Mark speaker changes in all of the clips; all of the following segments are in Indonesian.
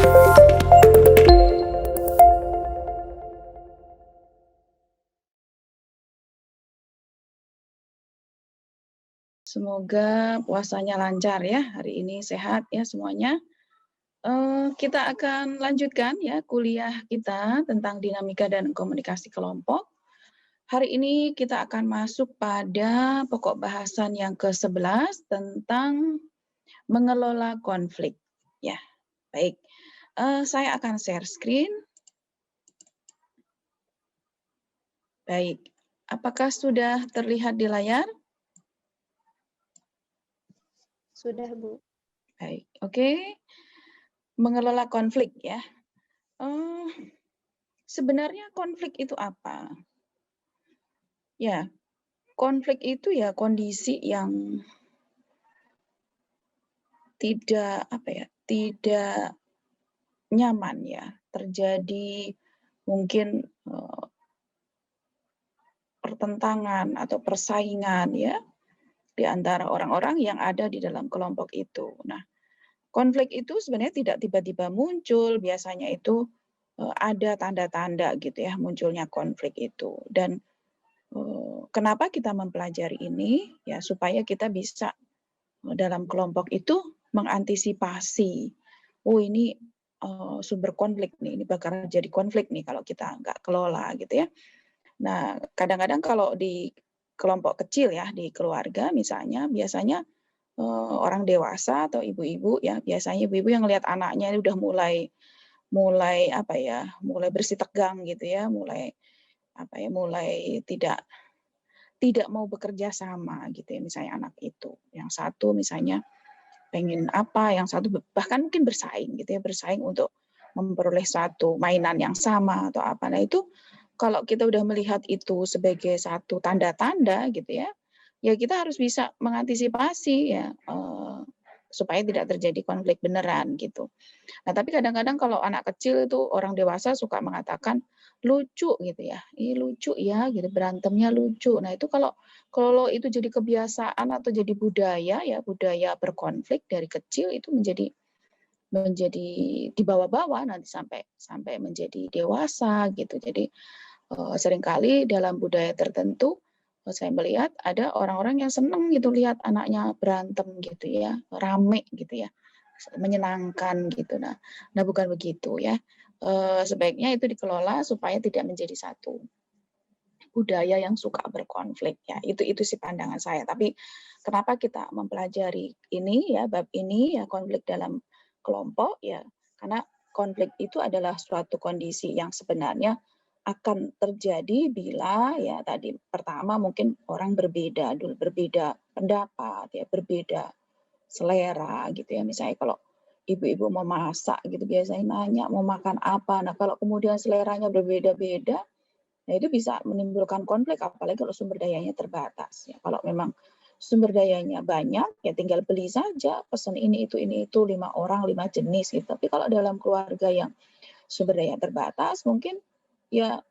Speaker 1: Semoga puasanya lancar ya, hari ini sehat ya semuanya. Kita akan lanjutkan ya kuliah kita tentang dinamika dan komunikasi kelompok. Hari ini kita akan masuk pada pokok bahasan yang ke-11 tentang mengelola konflik. Ya, baik. Saya akan share screen. Baik, apakah sudah terlihat di layar?
Speaker 2: Sudah, Bu.
Speaker 1: Baik, oke. Mengelola konflik ya. Sebenarnya konflik itu apa? Ya, konflik itu ya kondisi yang tidak tidak nyaman ya. Terjadi mungkin pertentangan atau persaingan ya di antara orang-orang yang ada di dalam kelompok itu. Nah, konflik itu sebenarnya tidak tiba-tiba muncul, biasanya itu ada tanda-tanda gitu ya munculnya konflik itu. Dan kenapa kita mempelajari ini? Ya supaya kita bisa dalam kelompok itu mengantisipasi. Oh ini sumber konflik nih, ini bakal jadi konflik nih kalau kita nggak kelola gitu ya. Nah kadang-kadang kalau di kelompok kecil ya di keluarga misalnya, biasanya orang dewasa atau ibu-ibu ya, biasanya ibu-ibu yang lihat anaknya ini udah mulai bersih tegang gitu ya, mulai tidak mau bekerja sama gitu ya, misalnya anak itu. Yang satu misalnya pengen apa, yang satu bahkan mungkin bersaing gitu ya, bersaing untuk memperoleh satu mainan yang sama atau apa. Nah itu kalau kita udah melihat itu sebagai satu tanda-tanda gitu ya, ya kita harus bisa mengantisipasi ya supaya tidak terjadi konflik beneran gitu. Nah, tapi kadang-kadang kalau anak kecil itu orang dewasa suka mengatakan lucu gitu ya. Ih lucu ya gitu, berantemnya lucu. Nah, itu kalau itu jadi kebiasaan atau jadi budaya ya, budaya berkonflik dari kecil itu menjadi dibawa-bawa nanti sampai menjadi dewasa gitu. Jadi seringkali dalam budaya tertentu saya melihat ada orang-orang yang senang gitu lihat anaknya berantem gitu ya, rame gitu ya, menyenangkan gitu. Nah bukan begitu ya. Sebaiknya itu dikelola supaya tidak menjadi satu budaya yang suka berkonflik ya. Itu sih pandangan saya. Tapi kenapa kita mempelajari ini ya, bab ini ya, konflik dalam kelompok ya, karena konflik itu adalah suatu kondisi yang sebenarnya akan terjadi bila ya tadi pertama mungkin orang berbeda pendapat ya, berbeda selera gitu ya. Misalnya kalau ibu-ibu mau masak gitu biasanya nanya mau makan apa. Nah, kalau kemudian seleranya berbeda-beda, nah itu bisa menimbulkan konflik apalagi kalau sumber dayanya terbatas ya. Kalau memang sumber dayanya banyak ya tinggal beli saja, pesan ini itu 5 orang 5 jenis gitu. Tapi kalau dalam keluarga yang sumber daya terbatas mungkin ya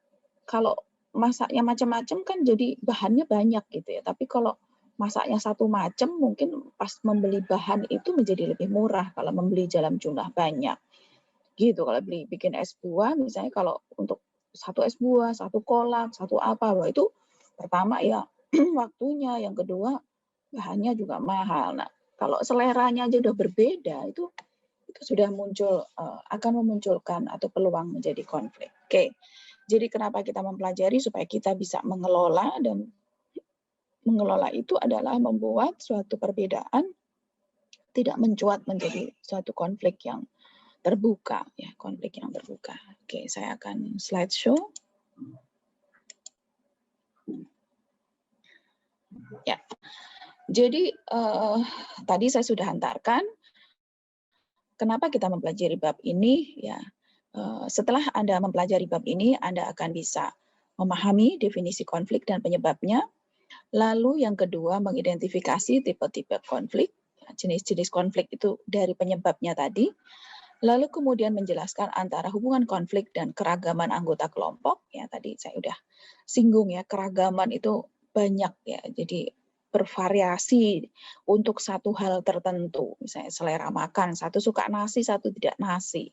Speaker 1: kalau masaknya macam-macam kan jadi bahannya banyak gitu ya. Tapi kalau masaknya satu macam mungkin pas membeli bahan itu menjadi lebih murah kalau membeli dalam jumlah banyak. Gitu kalau bikin es buah misalnya kalau untuk satu es buah, satu kolak, satu apa, wah itu pertama ya waktunya, yang kedua bahannya juga mahal. Nah, kalau seleranya aja udah berbeda itu sudah muncul akan memunculkan atau peluang menjadi konflik. Oke. Jadi kenapa kita mempelajari supaya kita bisa mengelola, dan mengelola itu adalah membuat suatu perbedaan tidak mencuat menjadi suatu konflik yang terbuka ya, konflik yang terbuka. Oke, saya akan slideshow. Ya. Jadi tadi saya sudah hantarkan kenapa kita mempelajari bab ini ya. Setelah Anda mempelajari bab ini, Anda akan bisa memahami definisi konflik dan penyebabnya. Lalu yang kedua, mengidentifikasi tipe-tipe konflik, jenis-jenis konflik itu dari penyebabnya tadi. Lalu kemudian menjelaskan antara hubungan konflik dan keragaman anggota kelompok. Ya tadi saya udah singgung ya, keragaman itu banyak ya. Jadi bervariasi untuk satu hal tertentu, misalnya selera makan, satu suka nasi, satu tidak nasi.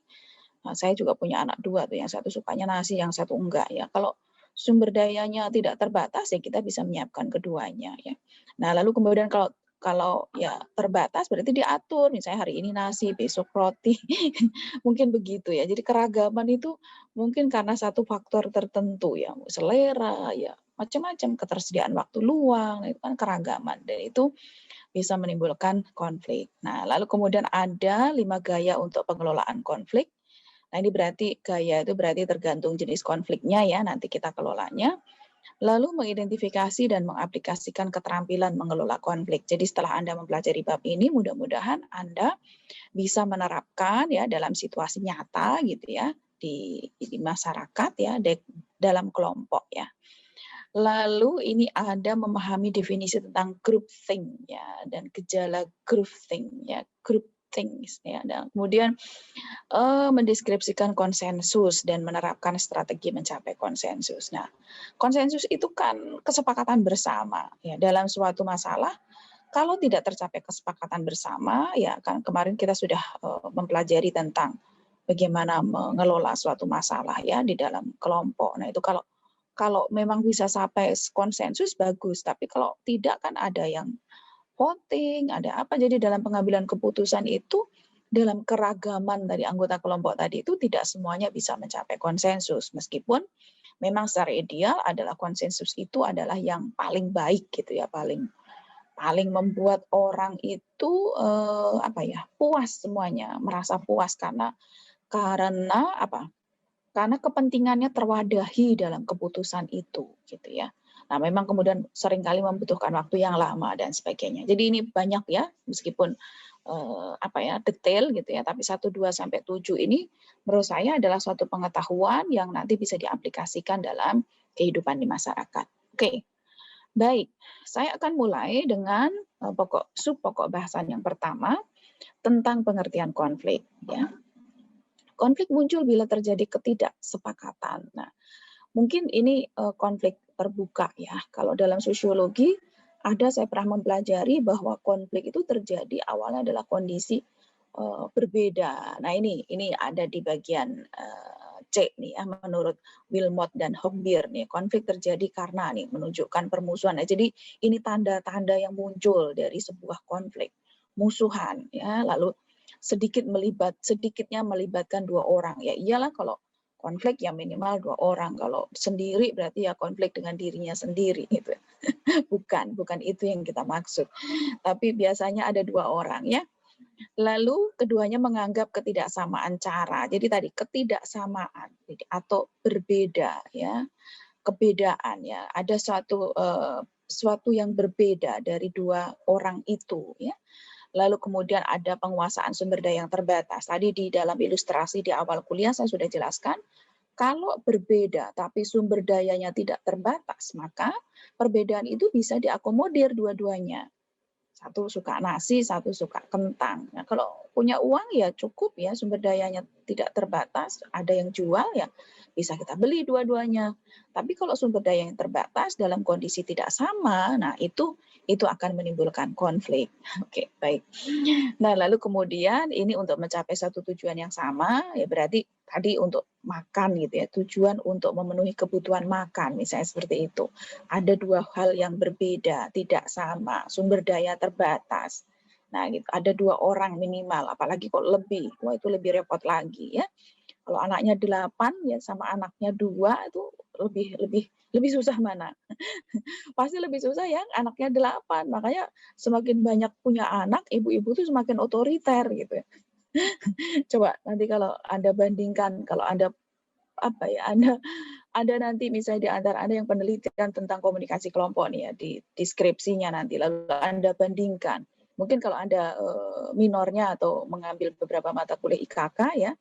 Speaker 1: Nah, saya juga punya anak dua tuh, yang satu sukanya nasi, yang satu enggak ya. Kalau sumber dayanya tidak terbatas ya kita bisa menyiapkan keduanya ya. Nah, lalu kemudian kalau kalau ya terbatas berarti diatur, misalnya hari ini nasi, besok roti, mungkin begitu ya. Jadi keragaman itu mungkin karena satu faktor tertentu ya, selera ya, macam-macam, ketersediaan waktu luang, itu kan keragaman dan itu bisa menimbulkan konflik. Nah, lalu kemudian ada 5 gaya untuk pengelolaan konflik. Nah, ini berarti gaya itu berarti tergantung jenis konfliknya ya, nanti kita kelolanya. Lalu mengidentifikasi dan mengaplikasikan keterampilan mengelola konflik. Jadi setelah Anda mempelajari bab ini, mudah-mudahan Anda bisa menerapkan ya dalam situasi nyata gitu ya di masyarakat ya, dalam kelompok ya. Lalu ini ada memahami definisi tentang groupthink ya dan gejala groupthink ya, groupthink ya. Dan kemudian mendeskripsikan konsensus dan menerapkan strategi mencapai konsensus. Nah, konsensus itu kan kesepakatan bersama ya dalam suatu masalah. Kalau tidak tercapai kesepakatan bersama, ya kan kemarin kita sudah mempelajari tentang bagaimana mengelola suatu masalah ya di dalam kelompok. Nah, itu kalau kalau memang bisa sampai konsensus bagus, tapi kalau tidak kan ada yang voting, ada apa. Jadi dalam pengambilan keputusan itu dalam keragaman dari anggota kelompok tadi itu tidak semuanya bisa mencapai konsensus meskipun memang secara ideal adalah konsensus itu adalah yang paling baik gitu ya, paling paling membuat orang itu apa ya, puas semuanya, merasa puas karena apa? Karena kepentingannya terwadahi dalam keputusan itu, gitu ya. Nah, memang kemudian seringkali membutuhkan waktu yang lama dan sebagainya. Jadi ini banyak ya, meskipun apa ya, detail gitu ya, tapi 1, 2, sampai 7 ini menurut saya adalah suatu pengetahuan yang nanti bisa diaplikasikan dalam kehidupan di masyarakat. Oke, baik. Saya akan mulai dengan pokok bahasan yang pertama tentang pengertian konflik ya. Konflik muncul bila terjadi ketidaksepakatan. Nah, mungkin ini konflik terbuka ya. Kalau dalam sosiologi saya pernah mempelajari bahwa konflik itu terjadi awalnya adalah kondisi berbeda. Nah, ini ada di bagian C nih ya, menurut Wilmot dan Hogbier nih, konflik terjadi karena nih menunjukkan permusuhan. Nah, jadi ini tanda-tanda yang muncul dari sebuah konflik, musuhan ya, lalu sedikitnya melibatkan 2 orang. Ya iyalah kalau konflik ya minimal 2 orang, kalau sendiri berarti ya konflik dengan dirinya sendiri gitu. Bukan itu yang kita maksud. Tapi biasanya ada 2 orang ya. Lalu keduanya menganggap ketidaksamaan cara. Jadi tadi ketidaksamaan atau berbeda ya, kebedaan ya. Ada suatu yang berbeda dari 2 orang itu ya. Lalu kemudian ada penguasaan sumber daya yang terbatas. Tadi di dalam ilustrasi di awal kuliah saya sudah jelaskan, kalau berbeda tapi sumber dayanya tidak terbatas, maka perbedaan itu bisa diakomodir dua-duanya. Satu suka nasi, satu suka kentang. Nah, kalau punya uang ya cukup ya, sumber dayanya tidak terbatas, ada yang jual ya bisa kita beli dua-duanya. Tapi kalau sumber daya yang terbatas dalam kondisi tidak sama, nah itu akan menimbulkan konflik. Oke, baik. Nah, lalu kemudian ini untuk mencapai satu tujuan yang sama, ya berarti tadi untuk makan gitu ya, tujuan untuk memenuhi kebutuhan makan, misalnya seperti itu. Ada 2 hal yang berbeda, tidak sama, sumber daya terbatas. Nah, gitu. Ada 2 orang minimal, apalagi kok lebih, wah itu lebih repot lagi ya. Kalau anaknya 8 ya sama anaknya 2 itu lebih lebih lebih susah mana? Pasti lebih susah yang anaknya 8. Makanya semakin banyak punya anak, ibu-ibu tuh semakin otoriter gitu ya. Coba nanti kalau Anda bandingkan, kalau Anda apa ya, Anda nanti misalnya di antara Anda yang penelitian tentang komunikasi kelompok nih ya, di deskripsinya nanti, lalu Anda bandingkan. Mungkin kalau Anda minornya atau mengambil beberapa mata kuliah IKK ya,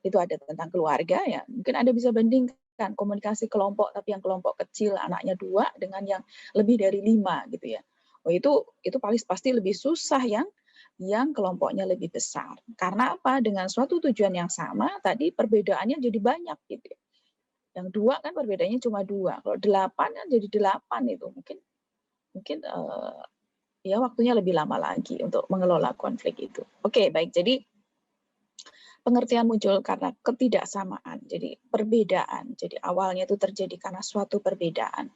Speaker 1: itu ada tentang keluarga ya, mungkin Anda bisa bandingkan komunikasi kelompok, tapi yang kelompok kecil anaknya 2 dengan yang lebih dari 5 gitu ya. Oh itu pasti lebih susah yang kelompoknya lebih besar. Karena apa? Dengan suatu tujuan yang sama, tadi perbedaannya jadi banyak gitu ya. Yang 2 kan perbedaannya cuma 2, kalau 8 kan jadi 8 itu. Mungkin mungkin ya waktunya lebih lama lagi untuk mengelola konflik itu. Oke, baik. Jadi pengertian muncul karena ketidaksamaan, jadi perbedaan. Jadi awalnya itu terjadi karena suatu perbedaan.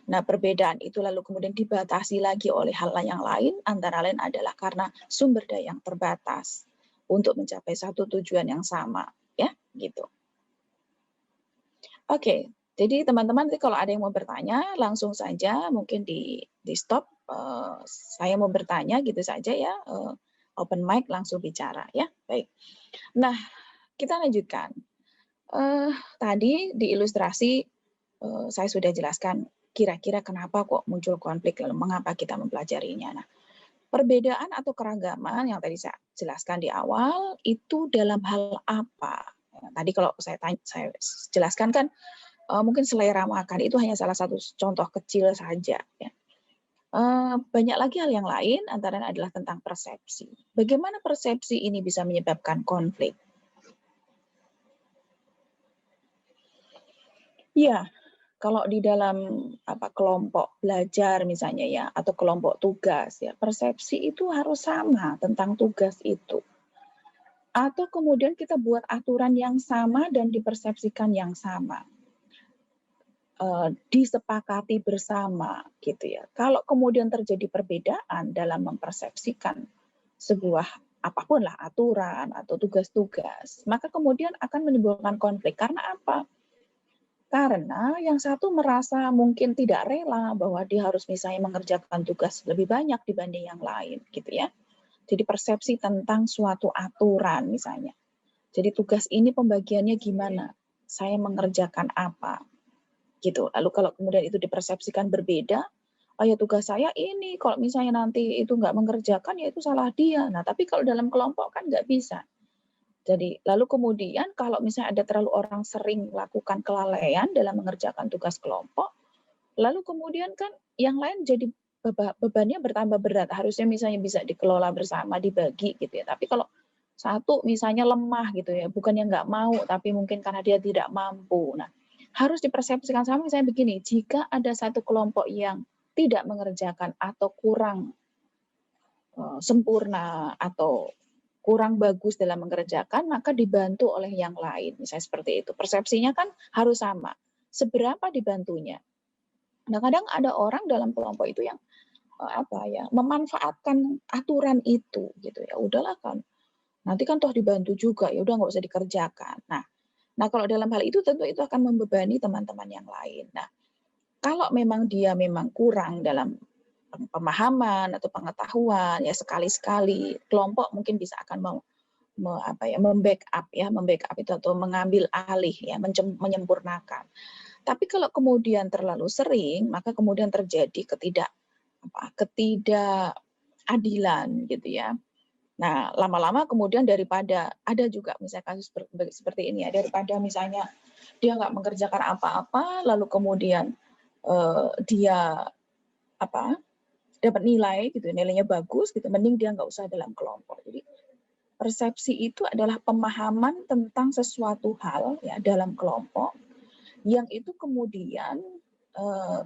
Speaker 1: Nah, perbedaan itu lalu kemudian dibatasi lagi oleh hal yang lain, antara lain adalah karena sumber daya yang terbatas untuk mencapai satu tujuan yang sama, ya, gitu. Oke, jadi teman-teman nanti kalau ada yang mau bertanya, langsung saja mungkin di stop. Saya mau bertanya gitu saja ya, open mic langsung bicara ya. Baik. Nah, kita lanjutkan. Tadi di ilustrasi saya sudah jelaskan kira-kira kenapa kok muncul konflik, lalu mengapa kita mempelajarinya. Nah, perbedaan atau keragaman yang tadi saya jelaskan di awal itu dalam hal apa? Tadi kalau saya jelaskan kan mungkin selera makan itu hanya salah satu contoh kecil saja. Ya. Banyak lagi hal yang lain, antara lain adalah tentang persepsi. Bagaimana persepsi ini bisa menyebabkan konflik? Ya, kalau di dalam kelompok belajar misalnya ya, atau kelompok tugas ya, persepsi itu harus sama tentang tugas itu. Atau kemudian kita buat aturan yang sama dan dipersepsikan yang sama. Disepakati bersama gitu ya. Kalau kemudian terjadi perbedaan dalam mempersepsikan sebuah apapun lah aturan atau tugas-tugas, maka kemudian akan menimbulkan konflik. Karena apa? Karena yang satu merasa mungkin tidak rela bahwa dia harus misalnya mengerjakan tugas lebih banyak dibanding yang lain gitu ya. Jadi persepsi tentang suatu aturan misalnya. Jadi tugas ini pembagiannya gimana? Saya mengerjakan apa? Gitu. Lalu kalau kemudian itu dipersepsikan berbeda, oh ya tugas saya ini, kalau misalnya nanti itu nggak mengerjakan ya itu salah dia. Nah tapi kalau dalam kelompok kan nggak bisa. Jadi lalu kemudian kalau misalnya ada terlalu orang sering melakukan kelalaian dalam mengerjakan tugas kelompok, lalu kemudian kan yang lain jadi bebannya bertambah berat. Harusnya misalnya bisa dikelola bersama, dibagi gitu ya. Tapi kalau satu misalnya lemah gitu ya, bukan yang nggak mau, tapi mungkin karena dia tidak mampu. Nah, harus dipersepsikan sama misalnya begini, jika ada satu kelompok yang tidak mengerjakan atau kurang sempurna atau kurang bagus dalam mengerjakan, maka dibantu oleh yang lain. Misalnya seperti itu. Persepsinya kan harus sama. Seberapa dibantunya? Nah, kadang ada orang dalam kelompok itu yang memanfaatkan aturan itu gitu ya. Udahlah kan. Nanti kan toh dibantu juga, ya udah nggak usah dikerjakan. Nah, kalau dalam hal itu tentu itu akan membebani teman-teman yang lain. Nah, kalau memang dia memang kurang dalam pemahaman atau pengetahuan, ya sekali-sekali kelompok mungkin bisa akan membackup itu atau mengambil alih ya, menyempurnakan. Tapi kalau kemudian terlalu sering, maka kemudian terjadi ketidakadilan gitu ya. Nah, lama-lama kemudian daripada ada juga misalnya kasus seperti ini ya, daripada misalnya dia nggak mengerjakan apa-apa, lalu kemudian dia dapat nilai gitu, nilainya bagus gitu, mending dia nggak usah dalam kelompok. Jadi persepsi itu adalah pemahaman tentang sesuatu hal ya dalam kelompok yang itu kemudian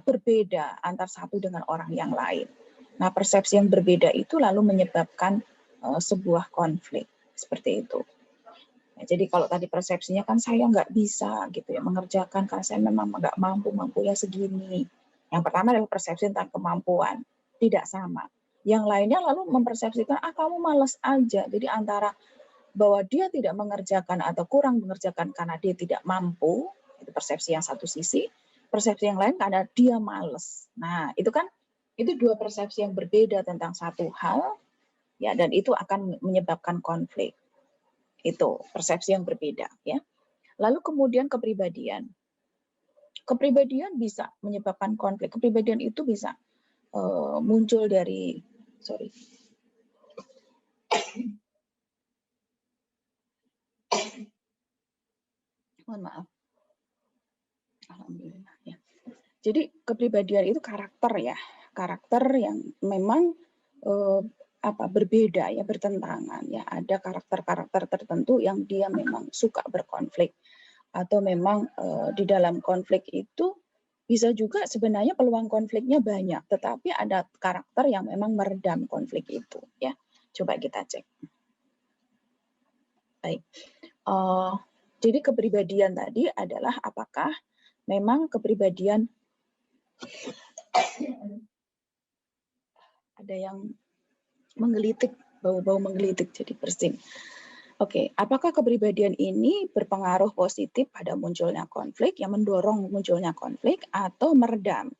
Speaker 1: berbeda antar satu dengan orang yang lain. Nah, persepsi yang berbeda itu lalu menyebabkan sebuah konflik seperti itu. Ya, jadi kalau tadi persepsinya kan saya nggak bisa gitu ya mengerjakan karena saya memang nggak mampu ya segini. Yang pertama adalah persepsi tentang kemampuan, tidak sama. Yang lainnya lalu mempersepsikan kamu malas aja. Jadi antara bahwa dia tidak mengerjakan atau kurang mengerjakan karena dia tidak mampu, itu persepsi yang satu sisi, persepsi yang lain karena dia malas. Nah, itu dua persepsi yang berbeda tentang satu hal ya, dan itu akan menyebabkan konflik. Itu persepsi yang berbeda ya. Lalu kemudian kepribadian. Kepribadian bisa menyebabkan konflik. Kepribadian itu bisa muncul dari mohon maaf. Alhamdulillah ya. Jadi kepribadian itu karakter ya, karakter yang memang berbeda ya, bertentangan ya. Ada karakter-karakter tertentu yang dia memang suka berkonflik atau memang di dalam konflik itu Bisa juga sebenarnya peluang konfliknya banyak, tetapi ada karakter yang memang meredam konflik itu, ya. Coba kita cek. Baik. Jadi kepribadian tadi adalah apakah memang kepribadian ada yang menggelitik, bau-bau menggelitik jadi bersin. Oke, apakah kepribadian ini berpengaruh positif pada munculnya konflik, yang mendorong munculnya konflik, atau meredam?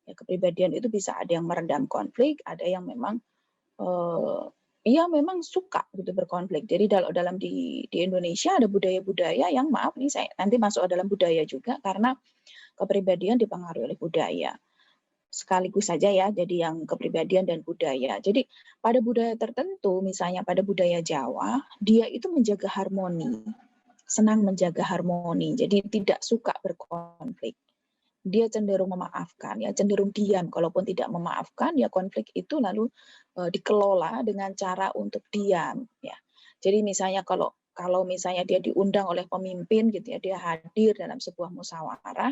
Speaker 1: Ya, kepribadian itu bisa ada yang meredam konflik, ada yang memang ia memang suka gitu berkonflik. Jadi dalam di Indonesia ada budaya-budaya yang maaf nih saya nanti masuk ke dalam budaya juga karena kepribadian dipengaruhi oleh budaya. Sekaligus saja ya, jadi yang kepribadian dan budaya. Jadi pada budaya tertentu, misalnya pada budaya Jawa, dia itu menjaga harmoni, senang menjaga harmoni, jadi tidak suka berkonflik. Dia cenderung memaafkan, ya cenderung diam. Kalaupun tidak memaafkan, ya konflik itu lalu dikelola dengan cara untuk diam. Ya, jadi misalnya kalau misalnya dia diundang oleh pemimpin gitu ya, dia hadir dalam sebuah musyawarah,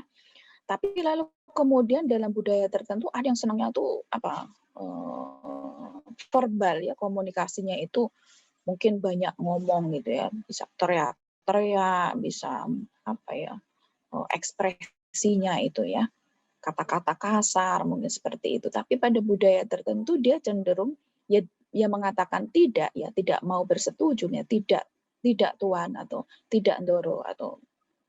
Speaker 1: tapi lalu kemudian dalam budaya tertentu ada yang senangnya tuh verbal ya, komunikasinya itu mungkin banyak ngomong gitu ya, bisa teriak-teriak, bisa ekspresinya itu ya, kata-kata kasar mungkin seperti itu. Tapi pada budaya tertentu dia cenderung ya mengatakan tidak, ya tidak mau bersetuju, ya tidak tuan atau tidak ndoro atau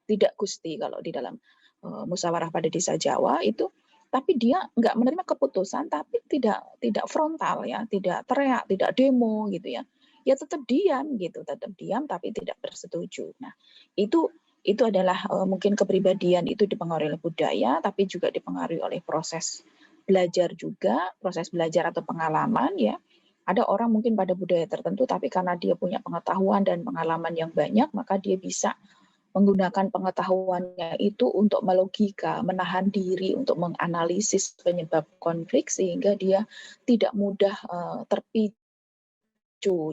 Speaker 1: tidak gusti kalau di dalam musyawarah pada desa Jawa itu, tapi dia nggak menerima keputusan, tapi tidak frontal ya, tidak teriak, tidak demo gitu ya, ya tetap diam gitu, tetap diam tapi tidak bersetuju. Nah itu adalah mungkin kepribadian itu dipengaruhi oleh budaya, tapi juga dipengaruhi oleh proses belajar juga, proses belajar atau pengalaman ya. Ada orang mungkin pada budaya tertentu, tapi karena dia punya pengetahuan dan pengalaman yang banyak, maka dia bisa menggunakan pengetahuannya itu untuk melogika, menahan diri, untuk menganalisis penyebab konflik sehingga dia tidak mudah terpicu.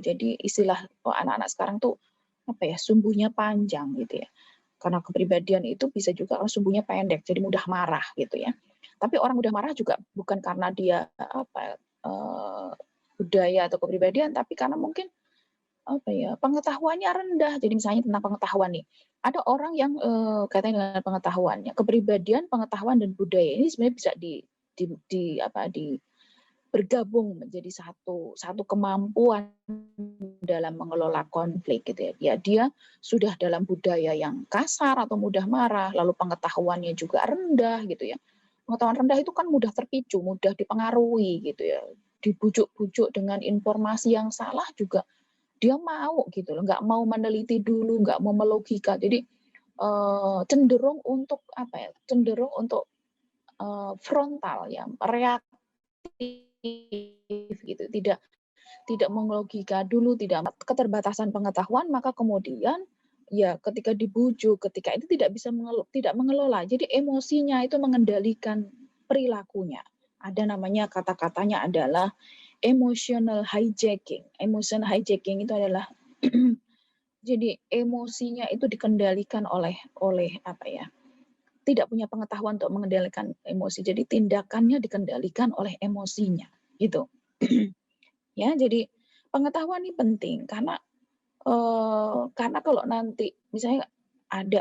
Speaker 1: Jadi istilah anak-anak sekarang tuh sumbunya panjang gitu ya. Karena kepribadian itu bisa juga orang sumbunya pendek, jadi mudah marah gitu ya. Tapi orang mudah marah juga bukan karena dia budaya atau kepribadian, tapi karena mungkin pengetahuannya rendah. Jadi misalnya tentang pengetahuan nih, ada orang yang katanya dengan pengetahuannya, kepribadian, pengetahuan dan budaya ini sebenarnya bisa bergabung menjadi satu kemampuan dalam mengelola konflik gitu ya. Ya dia sudah dalam budaya yang kasar atau mudah marah, lalu pengetahuannya juga rendah gitu ya. Pengetahuan rendah itu kan mudah terpicu, mudah dipengaruhi gitu ya. Dibujuk-bujuk dengan informasi yang salah juga dia mau gitu loh, nggak mau meneliti dulu, nggak mau melogika. Jadi cenderung untuk cenderung untuk frontal ya, reaktif gitu, tidak melogika dulu, tidak keterbatasan pengetahuan, maka kemudian ya ketika dibujuk, ketika itu tidak bisa tidak mengelola. Jadi emosinya itu mengendalikan perilakunya. Ada namanya kata-katanya adalah emotional hijacking. Emotional hijacking itu adalah jadi emosinya itu dikendalikan oleh tidak punya pengetahuan untuk mengendalikan emosi. Jadi tindakannya dikendalikan oleh emosinya, gitu. Ya, jadi pengetahuan ini penting karena kalau nanti misalnya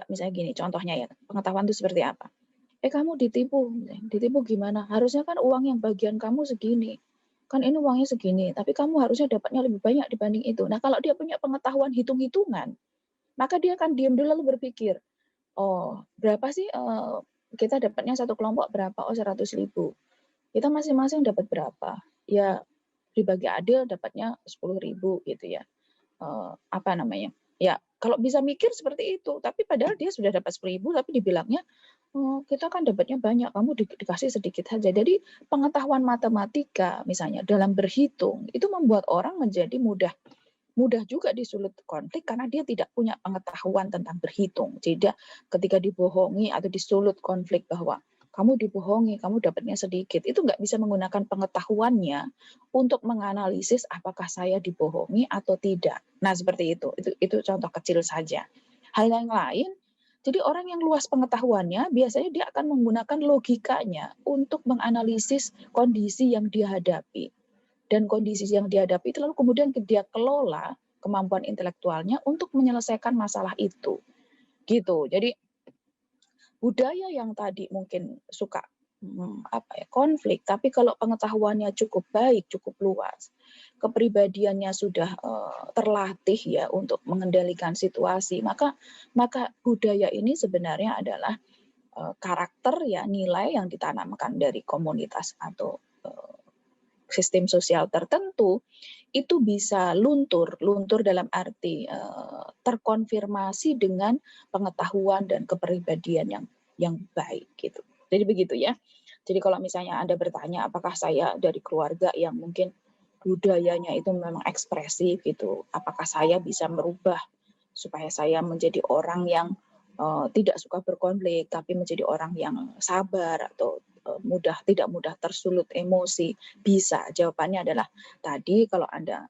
Speaker 1: misalnya gini contohnya ya, pengetahuan itu seperti apa? Kamu ditipu gimana? Harusnya kan uang yang bagian kamu segini. Kan ini uangnya segini, tapi kamu harusnya dapatnya lebih banyak dibanding itu. Nah, kalau dia punya pengetahuan hitung-hitungan, maka dia akan diam dulu lalu berpikir, oh, berapa sih kita dapatnya satu kelompok berapa? Oh, 100.000. Kita masing-masing dapat berapa? Ya, dibagi adil dapatnya 10.000 gitu ya. Ya, kalau bisa mikir seperti itu, tapi padahal dia sudah dapat 10.000 tapi dibilangnya, oh, kita kan dapatnya banyak, kamu dikasih sedikit saja. Jadi pengetahuan matematika misalnya dalam berhitung itu membuat orang menjadi mudah juga disulut konflik karena dia tidak punya pengetahuan tentang berhitung. Jadi ketika dibohongi atau disulut konflik bahwa kamu dibohongi, kamu dapatnya sedikit, itu nggak bisa menggunakan pengetahuannya untuk menganalisis apakah saya dibohongi atau tidak. Nah seperti itu contoh kecil saja. Hal yang lain, Jadi orang yang luas pengetahuannya biasanya dia akan menggunakan logikanya untuk menganalisis kondisi yang dia hadapi. Dan kondisi yang dihadapi itu lalu kemudian dia kelola kemampuan intelektualnya untuk menyelesaikan masalah itu. Gitu. Jadi budaya yang tadi mungkin suka konflik, tapi kalau pengetahuannya cukup baik, cukup luas, kepribadiannya sudah terlatih ya untuk mengendalikan situasi, maka budaya ini sebenarnya adalah karakter ya, nilai yang ditanamkan dari komunitas atau sistem sosial tertentu itu bisa luntur dalam arti terkonfirmasi dengan pengetahuan dan kepribadian yang baik gitu. Jadi begitu ya. Jadi kalau misalnya Anda bertanya apakah saya dari keluarga yang mungkin budayanya itu memang ekspresif gitu, apakah saya bisa merubah supaya saya menjadi orang yang tidak suka berkonflik tapi menjadi orang yang sabar atau tidak mudah tersulut emosi? Bisa. Jawabannya adalah tadi kalau Anda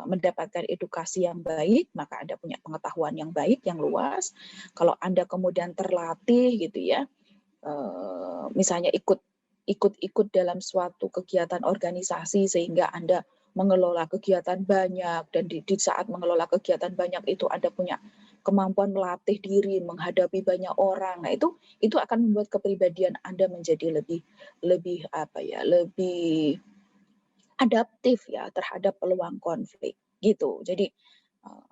Speaker 1: mendapatkan edukasi yang baik, maka Anda punya pengetahuan yang baik, yang luas. Kalau Anda kemudian terlatih gitu ya, misalnya ikut dalam suatu kegiatan organisasi sehingga Anda mengelola kegiatan banyak, dan di saat mengelola kegiatan banyak itu Anda punya kemampuan melatih diri menghadapi banyak orang. Nah, itu akan membuat kepribadian Anda menjadi lebih adaptif ya terhadap peluang konflik gitu. Jadi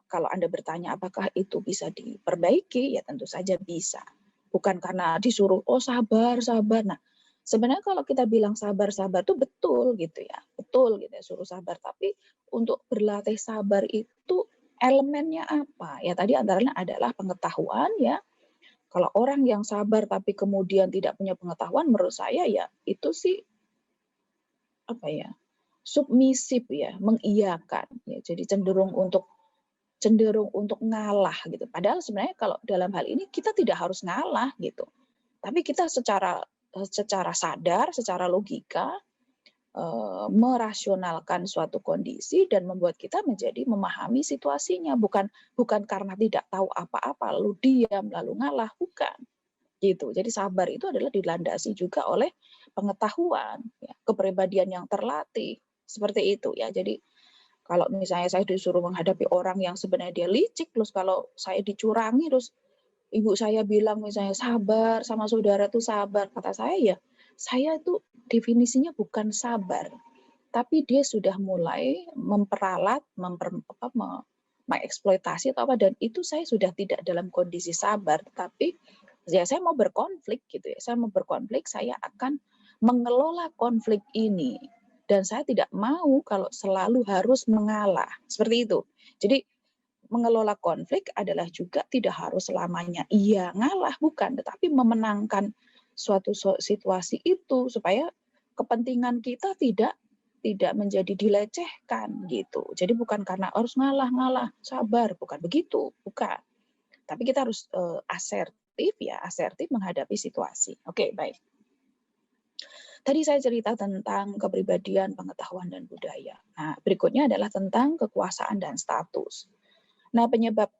Speaker 1: kalau Anda bertanya apakah itu bisa diperbaiki, ya tentu saja bisa. Bukan karena disuruh sabar. Nah, sebenarnya kalau kita bilang sabar itu betul gitu ya. Betul gitu ya, suruh sabar, tapi untuk berlatih sabar itu elemennya apa? Ya tadi antaranya adalah pengetahuan ya. Kalau orang yang sabar tapi kemudian tidak punya pengetahuan, menurut saya ya itu sih submisif ya, mengiyakan ya. Jadi cenderung untuk ngalah gitu. Padahal sebenarnya kalau dalam hal ini kita tidak harus ngalah gitu. Tapi kita secara sadar, secara logika merasionalkan suatu kondisi dan membuat kita menjadi memahami situasinya, bukan karena tidak tahu apa-apa lalu diam lalu ngalah, bukan gitu. Jadi sabar itu adalah dilandasi juga oleh pengetahuan ya, kepribadian yang terlatih seperti itu ya. Jadi kalau misalnya saya disuruh menghadapi orang yang sebenarnya dia licik, terus kalau saya dicurangi, terus ibu saya bilang misalnya sabar sama saudara tuh sabar, kata saya itu definisinya bukan sabar, tapi dia sudah mulai memperalat, mengeksploitasi atau apa, dan itu saya sudah tidak dalam kondisi sabar, tapi ya saya mau berkonflik gitu ya, saya akan mengelola konflik ini, dan saya tidak mau kalau selalu harus mengalah, seperti itu. Jadi mengelola konflik adalah juga tidak harus selamanya iya ngalah, bukan, tetapi memenangkan suatu situasi itu supaya kepentingan kita tidak menjadi dilecehkan gitu. Jadi bukan karena harus ngalah, sabar, bukan begitu, bukan. Tapi kita harus asertif menghadapi situasi. Oke, baik. Tadi saya cerita tentang kepribadian, pengetahuan, dan budaya. Nah, berikutnya adalah tentang kekuasaan dan status. Nah, penyebab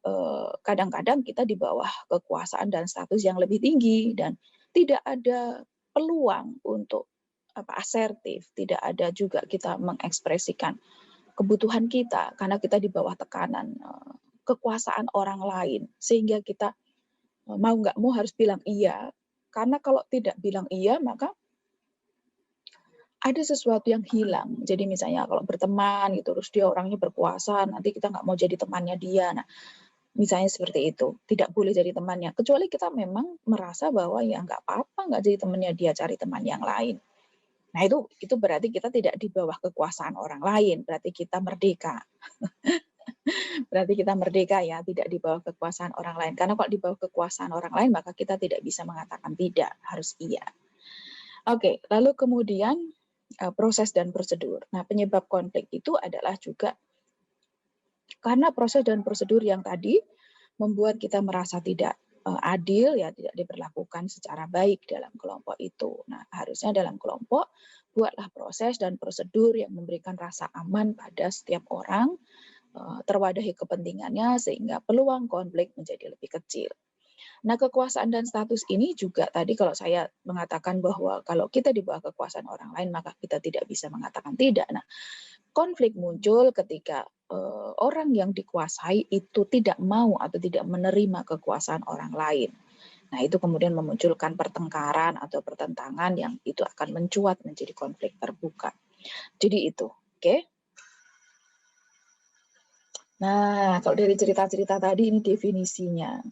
Speaker 1: kadang-kadang kita di bawah kekuasaan dan status yang lebih tinggi dan tidak ada peluang untuk asertif, tidak ada juga kita mengekspresikan kebutuhan kita karena kita di bawah tekanan kekuasaan orang lain, sehingga kita mau nggak mau harus bilang iya, karena kalau tidak bilang iya maka ada sesuatu yang hilang. Jadi misalnya kalau berteman gitu, terus dia orangnya berkuasa, nanti kita nggak mau jadi temannya dia. Nah, misalnya seperti itu, tidak boleh jadi temannya. Kecuali kita memang merasa bahwa ya nggak apa-apa, nggak jadi temannya dia, cari teman yang lain. Nah itu berarti kita tidak di bawah kekuasaan orang lain, berarti kita merdeka. Berarti kita merdeka ya, tidak di bawah kekuasaan orang lain. Karena kalau di bawah kekuasaan orang lain, maka kita tidak bisa mengatakan tidak, harus iya. Oke, lalu kemudian proses dan prosedur. Nah, penyebab konflik itu adalah juga karena proses dan prosedur yang tadi membuat kita merasa tidak adil, ya tidak diperlakukan secara baik dalam kelompok itu. Nah, harusnya dalam kelompok buatlah proses dan prosedur yang memberikan rasa aman pada setiap orang, terwadahi kepentingannya sehingga peluang konflik menjadi lebih kecil. Nah, kekuasaan dan status ini juga tadi kalau saya mengatakan bahwa kalau kita di bawah kekuasaan orang lain, maka kita tidak bisa mengatakan tidak. Nah, konflik muncul ketika orang yang dikuasai itu tidak mau atau tidak menerima kekuasaan orang lain. Nah, itu kemudian memunculkan pertengkaran atau pertentangan yang itu akan mencuat menjadi konflik terbuka. Jadi itu, oke? Nah, kalau dari cerita-cerita tadi ini definisinya.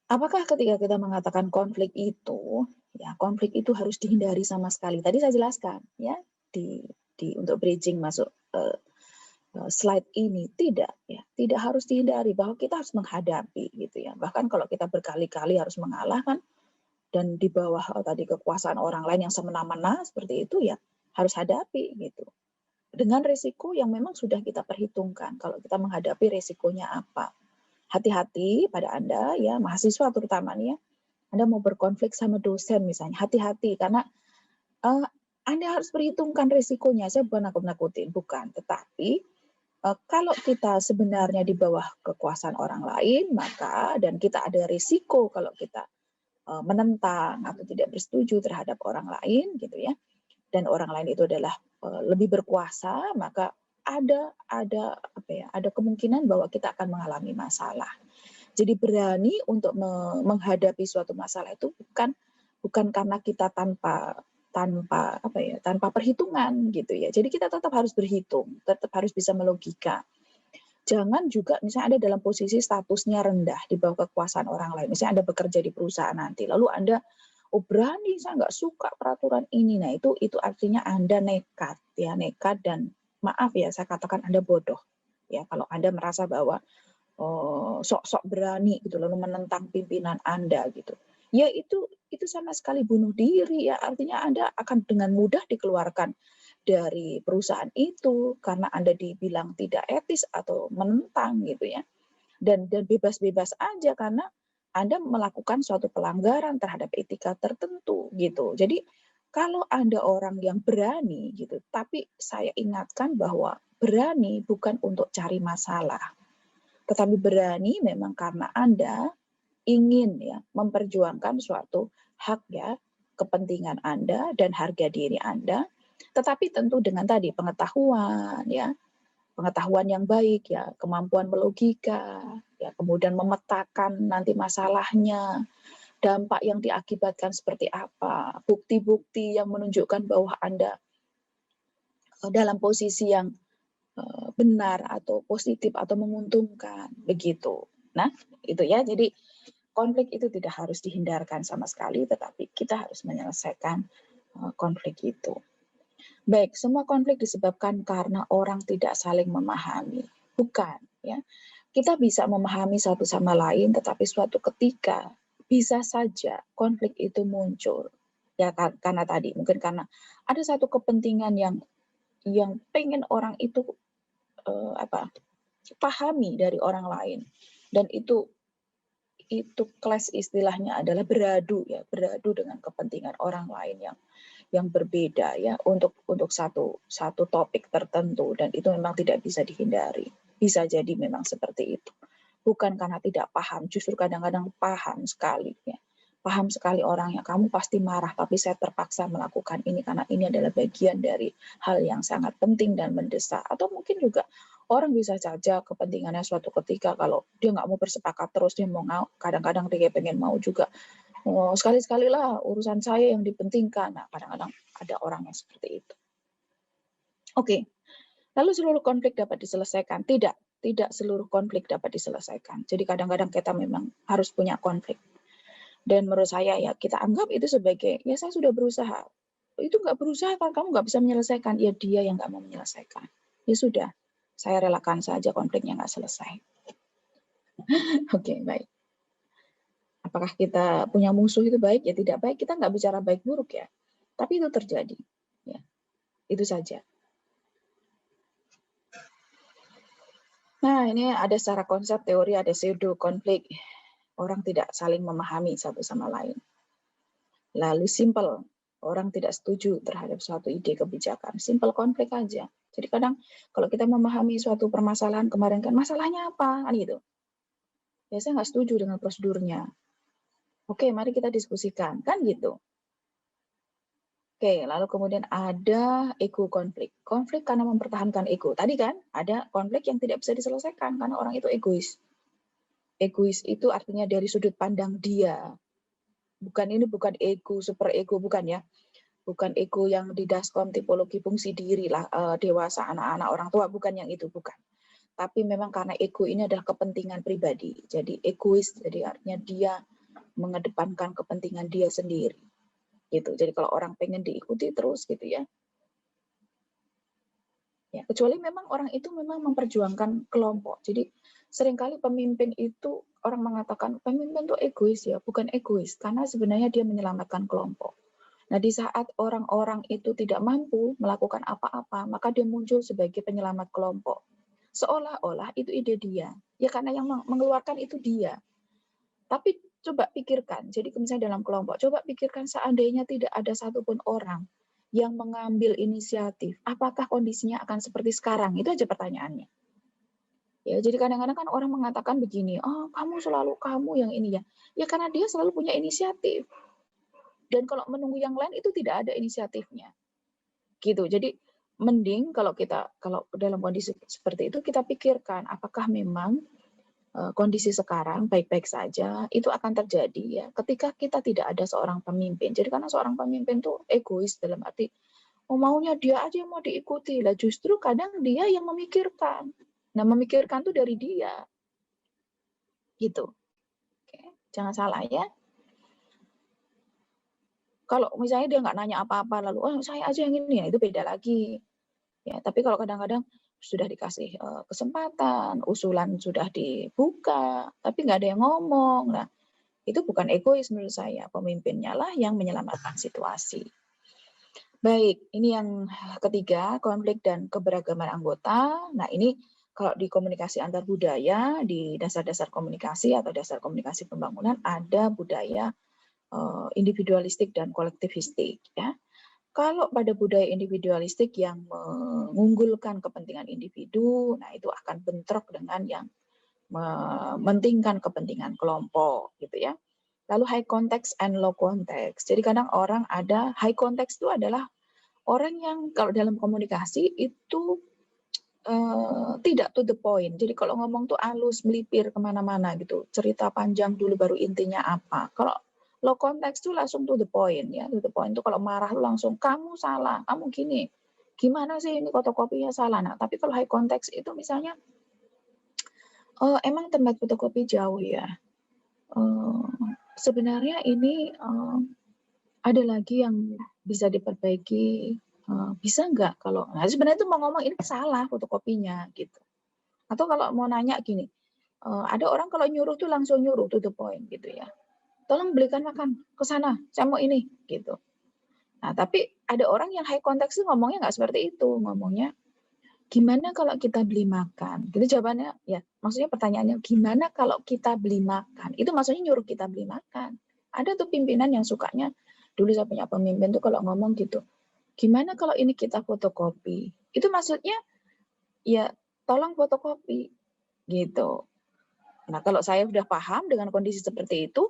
Speaker 1: Apakah ketika kita mengatakan konflik itu, ya konflik itu harus dihindari sama sekali. Tadi saya jelaskan, ya, untuk bridging masuk slide ini tidak, ya, tidak harus dihindari bahwa kita harus menghadapi, gitu ya. Bahkan kalau kita berkali-kali harus mengalah kan, dan di bawah tadi kekuasaan orang lain yang semena-mena seperti itu, ya harus hadapi, gitu. Dengan risiko yang memang sudah kita perhitungkan. Kalau kita menghadapi risikonya apa? Hati-hati pada Anda, ya mahasiswa terutama nih ya, Anda mau berkonflik sama dosen misalnya, hati-hati karena Anda harus perhitungkan risikonya. Saya bukan nakut-nakutin, bukan. Tetapi kalau kita sebenarnya di bawah kekuasaan orang lain, maka dan kita ada risiko kalau kita menentang atau tidak bersetuju terhadap orang lain, gitu ya, dan orang lain itu adalah lebih berkuasa, maka ada kemungkinan bahwa kita akan mengalami masalah. Jadi berani untuk menghadapi suatu masalah itu bukan karena kita tanpa perhitungan, gitu ya. Jadi kita tetap harus berhitung, tetap harus bisa melogika. Jangan juga misalnya Anda dalam posisi statusnya rendah di bawah kekuasaan orang lain. Misalnya Anda bekerja di perusahaan nanti, lalu Anda berani, saya nggak suka peraturan ini. Nah, itu artinya Anda nekat, ya, nekat dan maaf ya, saya katakan Anda bodoh. Ya, kalau Anda merasa bahwa sok-sok berani gitu lalu menentang pimpinan Anda gitu. Ya itu sama sekali bunuh diri ya, artinya Anda akan dengan mudah dikeluarkan dari perusahaan itu karena Anda dibilang tidak etis atau menentang gitu ya. Dan bebas-bebas aja karena Anda melakukan suatu pelanggaran terhadap etika tertentu gitu. Jadi kalau Anda orang yang berani gitu, tapi saya ingatkan bahwa berani bukan untuk cari masalah. Tetapi berani memang karena Anda ingin ya memperjuangkan suatu hak ya, kepentingan Anda dan harga diri Anda, tetapi tentu dengan tadi pengetahuan ya, pengetahuan yang baik ya, kemampuan melogika, ya kemudian memetakan nanti masalahnya, dampak yang diakibatkan seperti apa, bukti-bukti yang menunjukkan bahwa Anda dalam posisi yang benar atau positif atau menguntungkan begitu. Nah, itu ya. Jadi konflik itu tidak harus dihindarkan sama sekali, tetapi kita harus menyelesaikan konflik itu. Baik, semua konflik disebabkan karena orang tidak saling memahami. Bukan, ya. Kita bisa memahami satu sama lain, tetapi suatu ketika bisa saja konflik itu muncul. Ya, karena tadi mungkin karena ada satu kepentingan yang pengen orang itu pahami dari orang lain, dan itu clash istilahnya adalah beradu ya, beradu dengan kepentingan orang lain yang berbeda ya untuk satu topik tertentu, dan itu memang tidak bisa dihindari. Bisa jadi memang seperti itu. Bukan karena tidak paham, justru kadang-kadang paham sekali ya. Paham sekali orangnya, kamu pasti marah, tapi saya terpaksa melakukan ini karena ini adalah bagian dari hal yang sangat penting dan mendesak. Atau mungkin juga orang bisa saja kepentingannya suatu ketika kalau dia nggak mau bersepakat terus, dia mau kadang-kadang dia pengen mau juga sekali-sekalilah urusan saya yang dipentingkan. Nah, kadang-kadang ada orang yang seperti itu. Oke, lalu seluruh konflik dapat diselesaikan? Tidak seluruh konflik dapat diselesaikan. Jadi kadang-kadang kita memang harus punya konflik. Dan menurut saya ya kita anggap itu sebagai, ya saya sudah berusaha. Itu nggak berusaha kan kamu nggak bisa menyelesaikan. Ya dia yang nggak mau menyelesaikan. Ya sudah, saya relakan saja konfliknya nggak selesai. Oke, baik. Apakah kita punya musuh itu baik? Ya tidak baik. Kita nggak bicara baik buruk ya. Tapi itu terjadi. Ya, itu saja. Nah, ini ada secara konsep teori, ada pseudo konflik. Orang tidak saling memahami satu sama lain. Lalu simple, orang tidak setuju terhadap suatu ide kebijakan. Simple konflik aja. Jadi kadang kalau kita memahami suatu permasalahan kemarin kan masalahnya apa kan gitu. Ya saya nggak setuju dengan prosedurnya. Oke, mari kita diskusikan, kan gitu. Oke, lalu kemudian ada ego konflik. Konflik karena mempertahankan ego. Tadi kan ada konflik yang tidak bisa diselesaikan karena orang itu egois. Egois itu artinya dari sudut pandang dia. Bukan ego, super ego, bukan ya. Bukan ego yang di Daskom tipologi fungsi diri lah, dewasa, anak-anak, orang tua, bukan yang itu, bukan. Tapi memang karena ego ini adalah kepentingan pribadi. Jadi egois, jadi artinya dia mengedepankan kepentingan dia sendiri. Gitu. Jadi kalau orang pengen diikuti terus gitu ya. Ya, kecuali memang orang itu memang memperjuangkan kelompok. Jadi seringkali pemimpin itu orang mengatakan pemimpin itu egois ya, bukan egois karena sebenarnya dia menyelamatkan kelompok. Nah, di saat orang-orang itu tidak mampu melakukan apa-apa, maka dia muncul sebagai penyelamat kelompok. Seolah-olah itu ide dia. Ya karena yang mengeluarkan itu dia. Tapi coba pikirkan, jadi misalnya dalam kelompok, coba pikirkan seandainya tidak ada satupun orang yang mengambil inisiatif, apakah kondisinya akan seperti sekarang? Itu aja pertanyaannya. Ya, jadi kadang-kadang kan orang mengatakan begini, oh kamu selalu kamu yang ini ya. Ya karena dia selalu punya inisiatif. Dan kalau menunggu yang lain itu tidak ada inisiatifnya. Gitu. Jadi mending kalau dalam kondisi seperti itu kita pikirkan apakah memang kondisi sekarang baik-baik saja, itu akan terjadi ya ketika kita tidak ada seorang pemimpin. Jadi karena seorang pemimpin tuh egois dalam arti maunya dia aja yang mau diikuti. Lah justru kadang dia yang memikirkan. Nah, memikirkan tuh dari dia. Gitu. Oke, jangan salah ya. Kalau misalnya dia nggak nanya apa-apa lalu oh saya aja yang ini ya itu beda lagi. Ya, tapi kalau kadang-kadang sudah dikasih kesempatan, usulan sudah dibuka, tapi nggak ada yang ngomong. Nah, itu bukan egois menurut saya, pemimpinnya lah yang menyelamatkan situasi. Baik, ini yang ketiga, konflik dan keberagaman anggota. Nah, ini kalau di komunikasi antar budaya, di dasar-dasar komunikasi atau dasar komunikasi pembangunan, ada budaya individualistik dan kolektivistik. Ya. Kalau pada budaya individualistik yang mengunggulkan kepentingan individu, nah itu akan bentrok dengan yang mementingkan kepentingan kelompok, gitu ya. Lalu high context and low context. Jadi kadang orang ada high context itu adalah orang yang kalau dalam komunikasi itu tidak to the point. Jadi kalau ngomong tuh halus, melipir kemana-mana gitu. Cerita panjang dulu baru intinya apa. Kalau low context tuh langsung to the point ya. To the point tuh kalau marah tuh langsung kamu salah, kamu gini. Gimana sih ini fotokopinya salah. Nah, tapi kalau high context itu misalnya emang tempat fotokopi jauh ya. Sebenarnya ini ada lagi yang bisa diperbaiki, bisa nggak kalau nah sebenarnya itu mau ngomong ini salah fotokopinya gitu. Atau kalau mau nanya gini, ada orang kalau nyuruh tuh langsung nyuruh to the point gitu ya. Tolong belikan makan ke sana, saya mau ini gitu. Nah, tapi ada orang yang high context tuh ngomongnya nggak seperti itu, ngomongnya gimana kalau kita beli makan? Gitu jawabannya ya, maksudnya pertanyaannya gimana kalau kita beli makan? Itu maksudnya nyuruh kita beli makan. Ada tuh pimpinan yang sukanya dulu saya punya pemimpin tuh kalau ngomong gitu. Gimana kalau ini kita fotokopi? Itu maksudnya ya tolong fotokopi gitu. Nah, kalau saya sudah paham dengan kondisi seperti itu,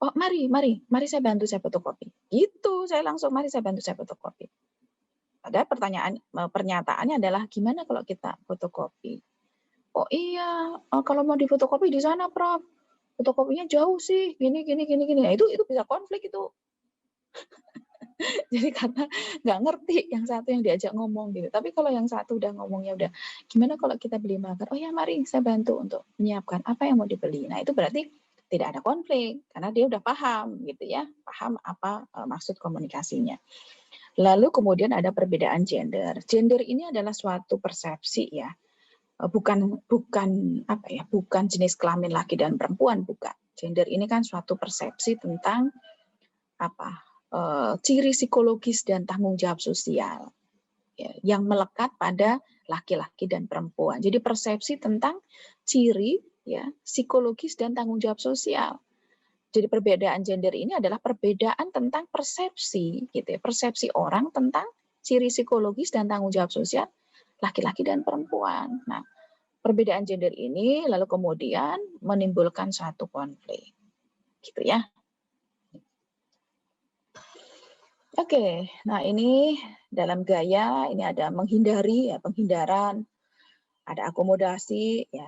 Speaker 1: oh mari saya bantu saya fotokopi. Gitu, saya langsung mari saya bantu saya fotokopi. Ada pernyataannya adalah gimana kalau kita fotokopi? Oh iya, kalau mau difotokopi di sana, Prof. Fotokopinya jauh sih, gini. Nah, itu bisa konflik itu. Jadi karena nggak ngerti yang satu yang diajak ngomong gitu. Tapi kalau yang satu udah ngomongnya udah, gimana kalau kita beli makan? Oh ya mari saya bantu untuk menyiapkan apa yang mau dibeli. Nah itu berarti tidak ada konflik karena dia udah paham gitu ya, paham apa maksud komunikasinya. Lalu kemudian ada perbedaan gender. Gender ini adalah suatu persepsi ya, bukan jenis kelamin laki dan perempuan, bukan. Gender ini kan suatu persepsi tentang ciri psikologis dan tanggung jawab sosial ya, yang melekat pada laki-laki dan perempuan. Jadi persepsi tentang ciri ya psikologis dan tanggung jawab sosial. Jadi perbedaan gender ini adalah perbedaan tentang persepsi gitu ya, persepsi orang tentang ciri psikologis dan tanggung jawab sosial laki-laki dan perempuan. Nah, perbedaan gender ini lalu kemudian menimbulkan satu konflik. Gitu ya. Oke, nah ini dalam gaya ini ada menghindari ya, penghindaran, ada akomodasi ya.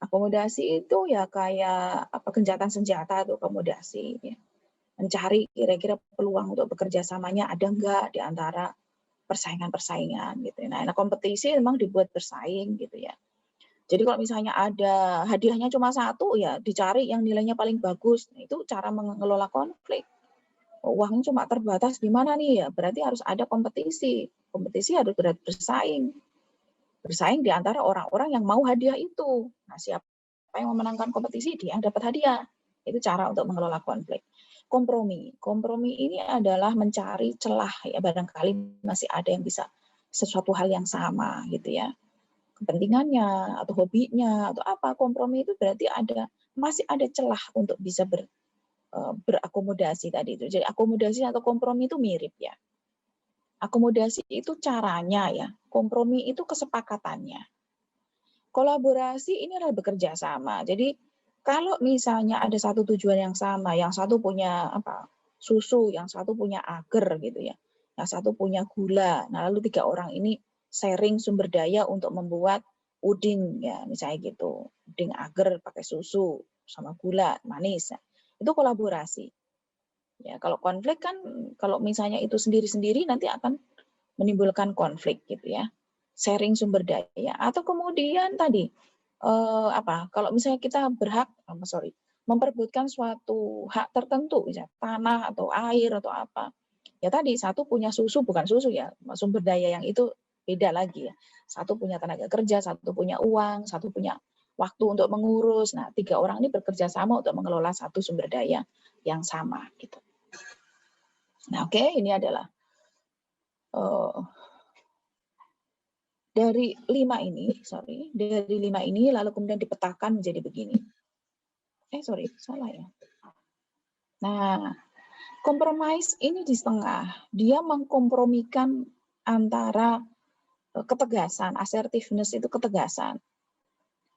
Speaker 1: Akomodasi itu ya kayak apa gencatan senjata atau akomodasi ya. Mencari kira-kira peluang untuk bekerja samanya ada enggak di antara persaingan-persaingan gitu. Nah, kompetisi memang dibuat bersaing gitu ya. Jadi kalau misalnya ada hadiahnya cuma satu ya dicari yang nilainya paling bagus. Nah, itu cara mengelola konflik. Uangnya cuma terbatas gimana nih ya? Berarti harus ada kompetisi. Kompetisi harus bersaing. Bersaing di antara orang-orang yang mau hadiah itu. Nah, siapa yang memenangkan kompetisi dia yang dapat hadiah. Itu cara untuk mengelola konflik. Kompromi. Kompromi ini adalah mencari celah ya, barangkali masih ada yang bisa sesuatu hal yang sama gitu ya. Kepentingannya atau hobinya atau apa, kompromi itu berarti masih ada celah untuk bisa berakomodasi tadi itu. Jadi akomodasi atau kompromi itu mirip ya. Akomodasi itu caranya ya, kompromi itu kesepakatannya. Kolaborasi ini adalah bekerja sama. Jadi kalau misalnya ada satu tujuan yang sama, yang satu punya susu, yang satu punya agar gitu ya, yang satu punya gula. Nah lalu 3 orang ini sharing sumber daya untuk membuat puding ya, misalnya gitu. Puding agar pakai susu sama gula manis. Nah, itu kolaborasi. Ya, kalau konflik kan kalau misalnya itu sendiri-sendiri nanti akan menimbulkan konflik gitu ya. Sharing sumber daya atau kemudian tadi kalau misalnya kita memperebutkan suatu hak tertentu misalnya tanah atau air atau apa. Ya tadi satu punya susu bukan susu ya, sumber daya yang itu beda lagi ya. Satu punya tenaga kerja, satu punya uang, satu punya waktu untuk mengurus. Nah, 3 orang ini bekerja sama untuk mengelola satu sumber daya yang sama gitu. Nah, oke, ini adalah dari 5 ini lalu kemudian dipetakan menjadi begini. Salah ya. Nah, compromise ini di setengah. Dia mengkompromikan antara ketegasan, assertiveness itu ketegasan.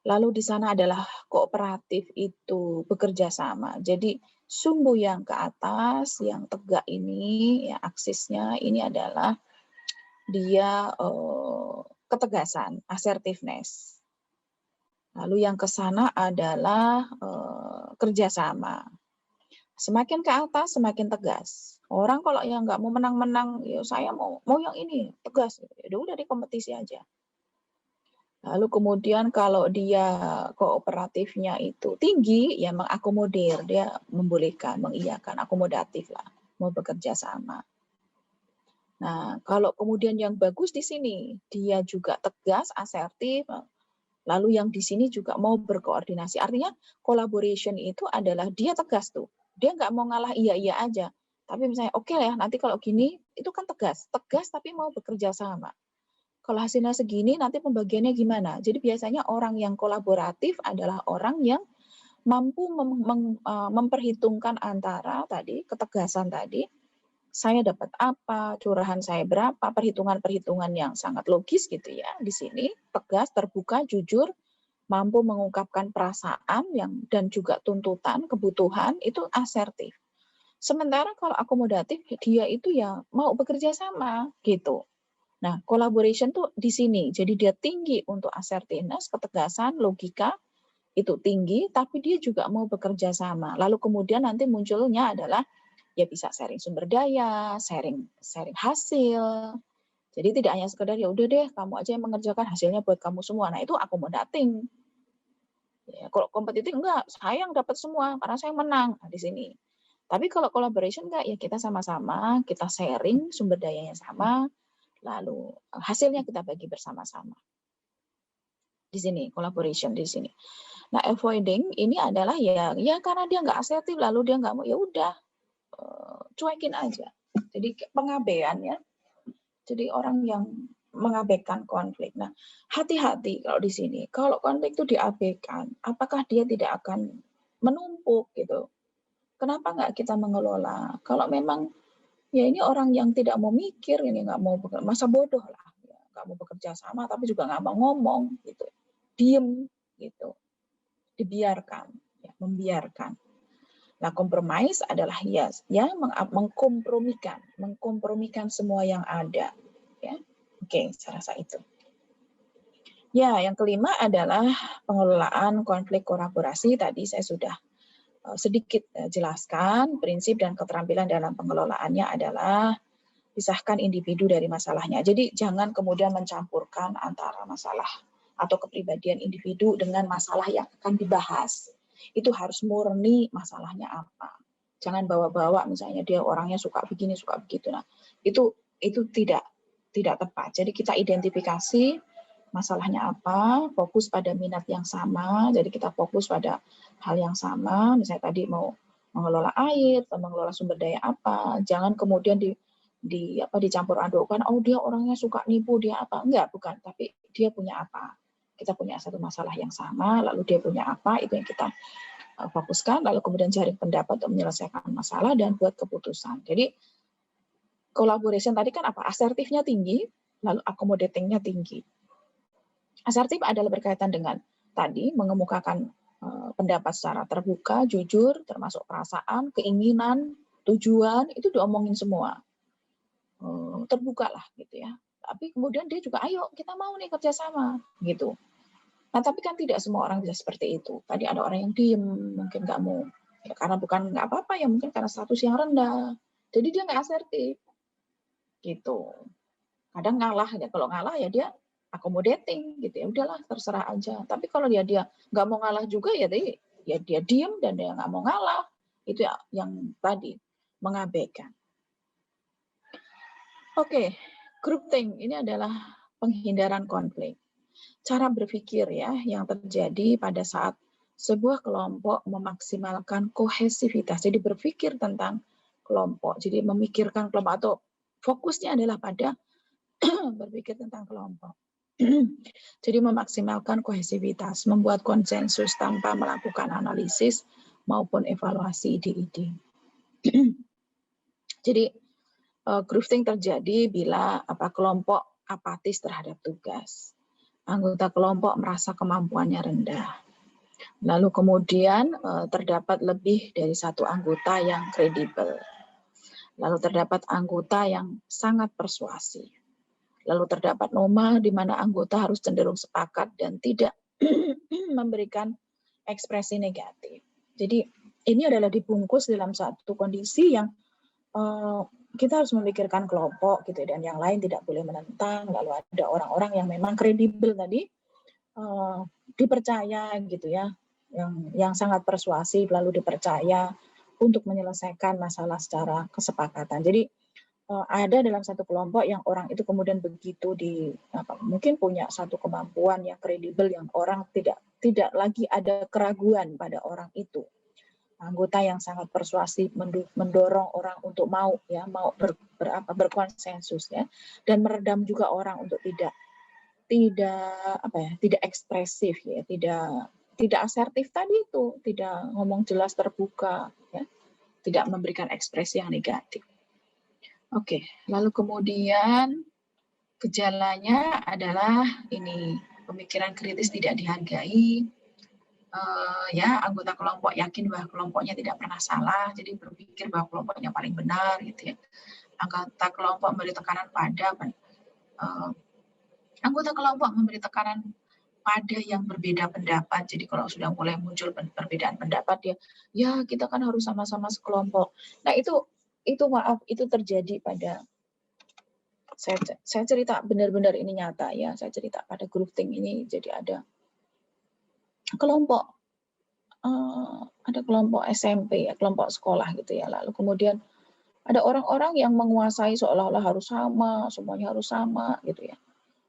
Speaker 1: Lalu di sana adalah kooperatif itu bekerja sama. Jadi sumbu yang ke atas, yang tegak ini, ya aksisnya ini adalah dia ketegasan, assertiveness. Lalu yang ke sana adalah kerjasama. Semakin ke atas, semakin tegas. Orang kalau yang nggak mau menang-menang, ya saya mau yang ini, tegas. Ya udah di kompetisi aja. Lalu kemudian kalau dia kooperatifnya itu tinggi, ya mengakomodir, dia membolehkan, mengiyakan, akomodatif lah, mau bekerja sama. Nah, kalau kemudian yang bagus di sini, dia juga tegas, asertif, lalu yang di sini juga mau berkoordinasi. Artinya collaboration itu adalah dia tegas tuh. Dia nggak mau ngalah iya-iya aja. Tapi misalnya oke ya, nanti kalau gini, itu kan tegas. Tegas tapi mau bekerja sama. Kalau hasilnya segini, nanti pembagiannya gimana? Jadi biasanya orang yang kolaboratif adalah orang yang mampu memperhitungkan antara tadi, ketegasan tadi, saya dapat apa, curahan saya berapa, perhitungan-perhitungan yang sangat logis gitu ya di sini, tegas, terbuka, jujur, mampu mengungkapkan perasaan dan juga tuntutan, kebutuhan, itu asertif. Sementara kalau akomodatif, dia itu ya mau bekerja sama gitu. Nah, collaboration tuh di sini. Jadi dia tinggi untuk assertiveness, ketegasan, logika, itu tinggi, tapi dia juga mau bekerja sama. Lalu kemudian nanti munculnya adalah ya bisa sharing sumber daya, sharing hasil. Jadi tidak hanya sekedar ya udah deh kamu aja yang mengerjakan hasilnya buat kamu semua. Nah, itu accommodating. Ya, kalau kompetitif enggak, saya yang dapat semua karena saya menang. Nah, di sini. Tapi kalau collaboration enggak, ya kita sama-sama, kita sharing sumber dayanya sama, lalu hasilnya kita bagi bersama-sama. Di sini collaboration di sini. Nah, avoiding ini adalah ya karena dia nggak asertif lalu dia nggak mau, ya udah cuekin aja. Jadi pengabaian ya. Jadi orang yang mengabaikan konflik. Nah, hati-hati kalau di sini. Kalau konflik itu diabaikan, apakah dia tidak akan menumpuk gitu? Kenapa nggak kita mengelola? Kalau memang ya ini orang yang tidak mau mikir, ini nggak mau masa bodoh lah, ya, nggak mau bekerja sama, tapi juga nggak mau ngomong gitu. diem gitu, dibiarkan, ya, membiarkan. Nah, compromise adalah ya mengkompromikan semua yang ada, ya. Oke, saya rasa itu. Ya, yang kelima adalah pengelolaan konflik kolaborasi. Tadi saya sudah sedikit jelaskan prinsip dan keterampilan dalam pengelolaannya adalah pisahkan individu dari masalahnya. Jadi jangan kemudian mencampurkan antara masalah atau kepribadian individu dengan masalah yang akan dibahas. Itu harus murni masalahnya apa. Jangan bawa-bawa misalnya dia orangnya suka begini, suka begitu. Nah, itu tidak tepat. Jadi kita identifikasi masalahnya apa, fokus pada minat yang sama. Jadi kita fokus pada hal yang sama. Misalnya tadi mau mengelola air atau mengelola sumber daya apa. Jangan kemudian dicampur adukkan, oh dia orangnya suka nipu, dia apa. Enggak, bukan. Tapi dia punya apa. Kita punya satu masalah yang sama, lalu dia punya apa, itu yang kita fokuskan, lalu kemudian cari pendapat untuk menyelesaikan masalah dan buat keputusan. Jadi collaboration tadi kan apa? Asertifnya tinggi, lalu accommodating-nya tinggi. Asertif adalah berkaitan dengan tadi mengemukakan pendapat secara terbuka, jujur, termasuk perasaan, keinginan, tujuan, itu diomongin semua. Terbuka lah gitu ya. Tapi kemudian dia juga, ayo kita mau nih kerjasama gitu. Nah tapi kan tidak semua orang bisa seperti itu. Tadi ada orang yang diem, mungkin nggak mau, ya, karena bukan nggak apa-apa ya, mungkin karena status yang rendah. Jadi dia nggak asertif gitu. Kadang ngalah ya, kalau ngalah ya dia accommodating gitu ya, udahlah terserah aja. Tapi kalau dia nggak mau ngalah juga ya dia diem dan dia nggak mau ngalah, itu ya, yang tadi mengabaikan. Oke, groupthink ini adalah penghindaran konflik. Cara berpikir ya yang terjadi pada saat sebuah kelompok memaksimalkan kohesivitas. Jadi berpikir tentang kelompok. Jadi memikirkan kelompok atau fokusnya adalah pada berpikir tentang kelompok. Jadi memaksimalkan kohesivitas, membuat konsensus tanpa melakukan analisis maupun evaluasi ide-ide. Jadi groupthink terjadi bila kelompok apatis terhadap tugas. Anggota kelompok merasa kemampuannya rendah. Lalu kemudian terdapat lebih dari satu anggota yang kredibel. Lalu terdapat anggota yang sangat persuasif. Lalu terdapat norma di mana anggota harus cenderung sepakat dan tidak memberikan ekspresi negatif. Jadi ini adalah dibungkus dalam satu kondisi yang kita harus memikirkan kelompok gitu, dan yang lain tidak boleh menentang. Lalu ada orang-orang yang memang kredibel tadi, dipercaya gitu ya, yang sangat persuasif, lalu dipercaya untuk menyelesaikan masalah secara kesepakatan. Jadi ada dalam satu kelompok yang orang itu kemudian begitu mungkin punya satu kemampuan yang kredibel, yang orang tidak lagi ada keraguan pada orang itu. Anggota yang sangat persuasif mendorong orang untuk mau berkonsensus ya, dan meredam juga orang untuk tidak ekspresif ya, tidak asertif tadi itu, tidak ngomong jelas terbuka ya, tidak memberikan ekspresi yang negatif. Oke, lalu kemudian gejalanya adalah ini, pemikiran kritis tidak dihargai. Ya, anggota kelompok yakin bahwa kelompoknya tidak pernah salah, jadi berpikir bahwa kelompoknya paling benar gitu ya. Anggota kelompok memberi tekanan pada yang berbeda pendapat. Jadi kalau sudah mulai muncul perbedaan pendapat ya kita kan harus sama-sama sekelompok. Nah itu terjadi pada saya cerita benar-benar ini nyata ya. Saya cerita pada groupthink ini, jadi ada kelompok SMP ya, kelompok sekolah gitu ya. Lalu kemudian ada orang-orang yang menguasai seolah-olah harus sama, semuanya harus sama gitu ya.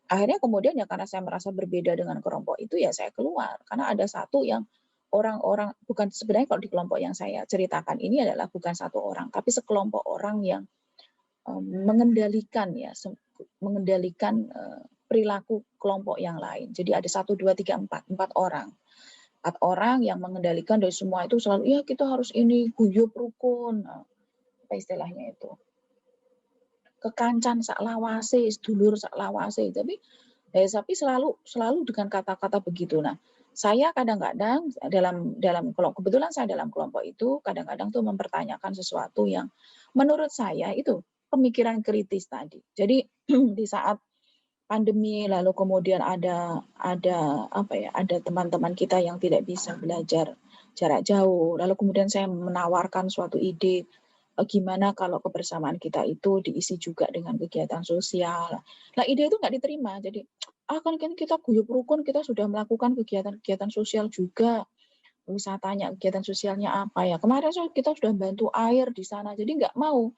Speaker 1: Akhirnya kemudian ya karena saya merasa berbeda dengan kelompok itu ya saya keluar. Karena ada satu yang orang-orang, bukan sebenarnya kalau di kelompok yang saya ceritakan ini adalah bukan satu orang, tapi sekelompok orang yang mengendalikan perilaku kelompok yang lain. Jadi ada 1, 2, 3, 4 orang. 4 orang yang mengendalikan dari semua itu selalu, ya kita harus ini, guyub rukun. Apa istilahnya itu? Kekancan sak lawase, sedulur sak lawase. Tapi Tapi selalu dengan kata-kata begitu. Nah, saya kadang-kadang kalau kebetulan saya dalam kelompok itu kadang-kadang tuh mempertanyakan sesuatu yang menurut saya itu pemikiran kritis tadi. Jadi di saat pandemi lalu kemudian ada teman-teman kita yang tidak bisa belajar jarak jauh, lalu kemudian saya menawarkan suatu ide, gimana kalau kebersamaan kita itu diisi juga dengan kegiatan sosial. Nah, ide itu nggak diterima. Jadi, kan kita guyup rukun, kita sudah melakukan kegiatan-kegiatan sosial juga. Terus saya tanya kegiatan sosialnya apa ya? Kemarin kita sudah bantu air di sana, jadi nggak mau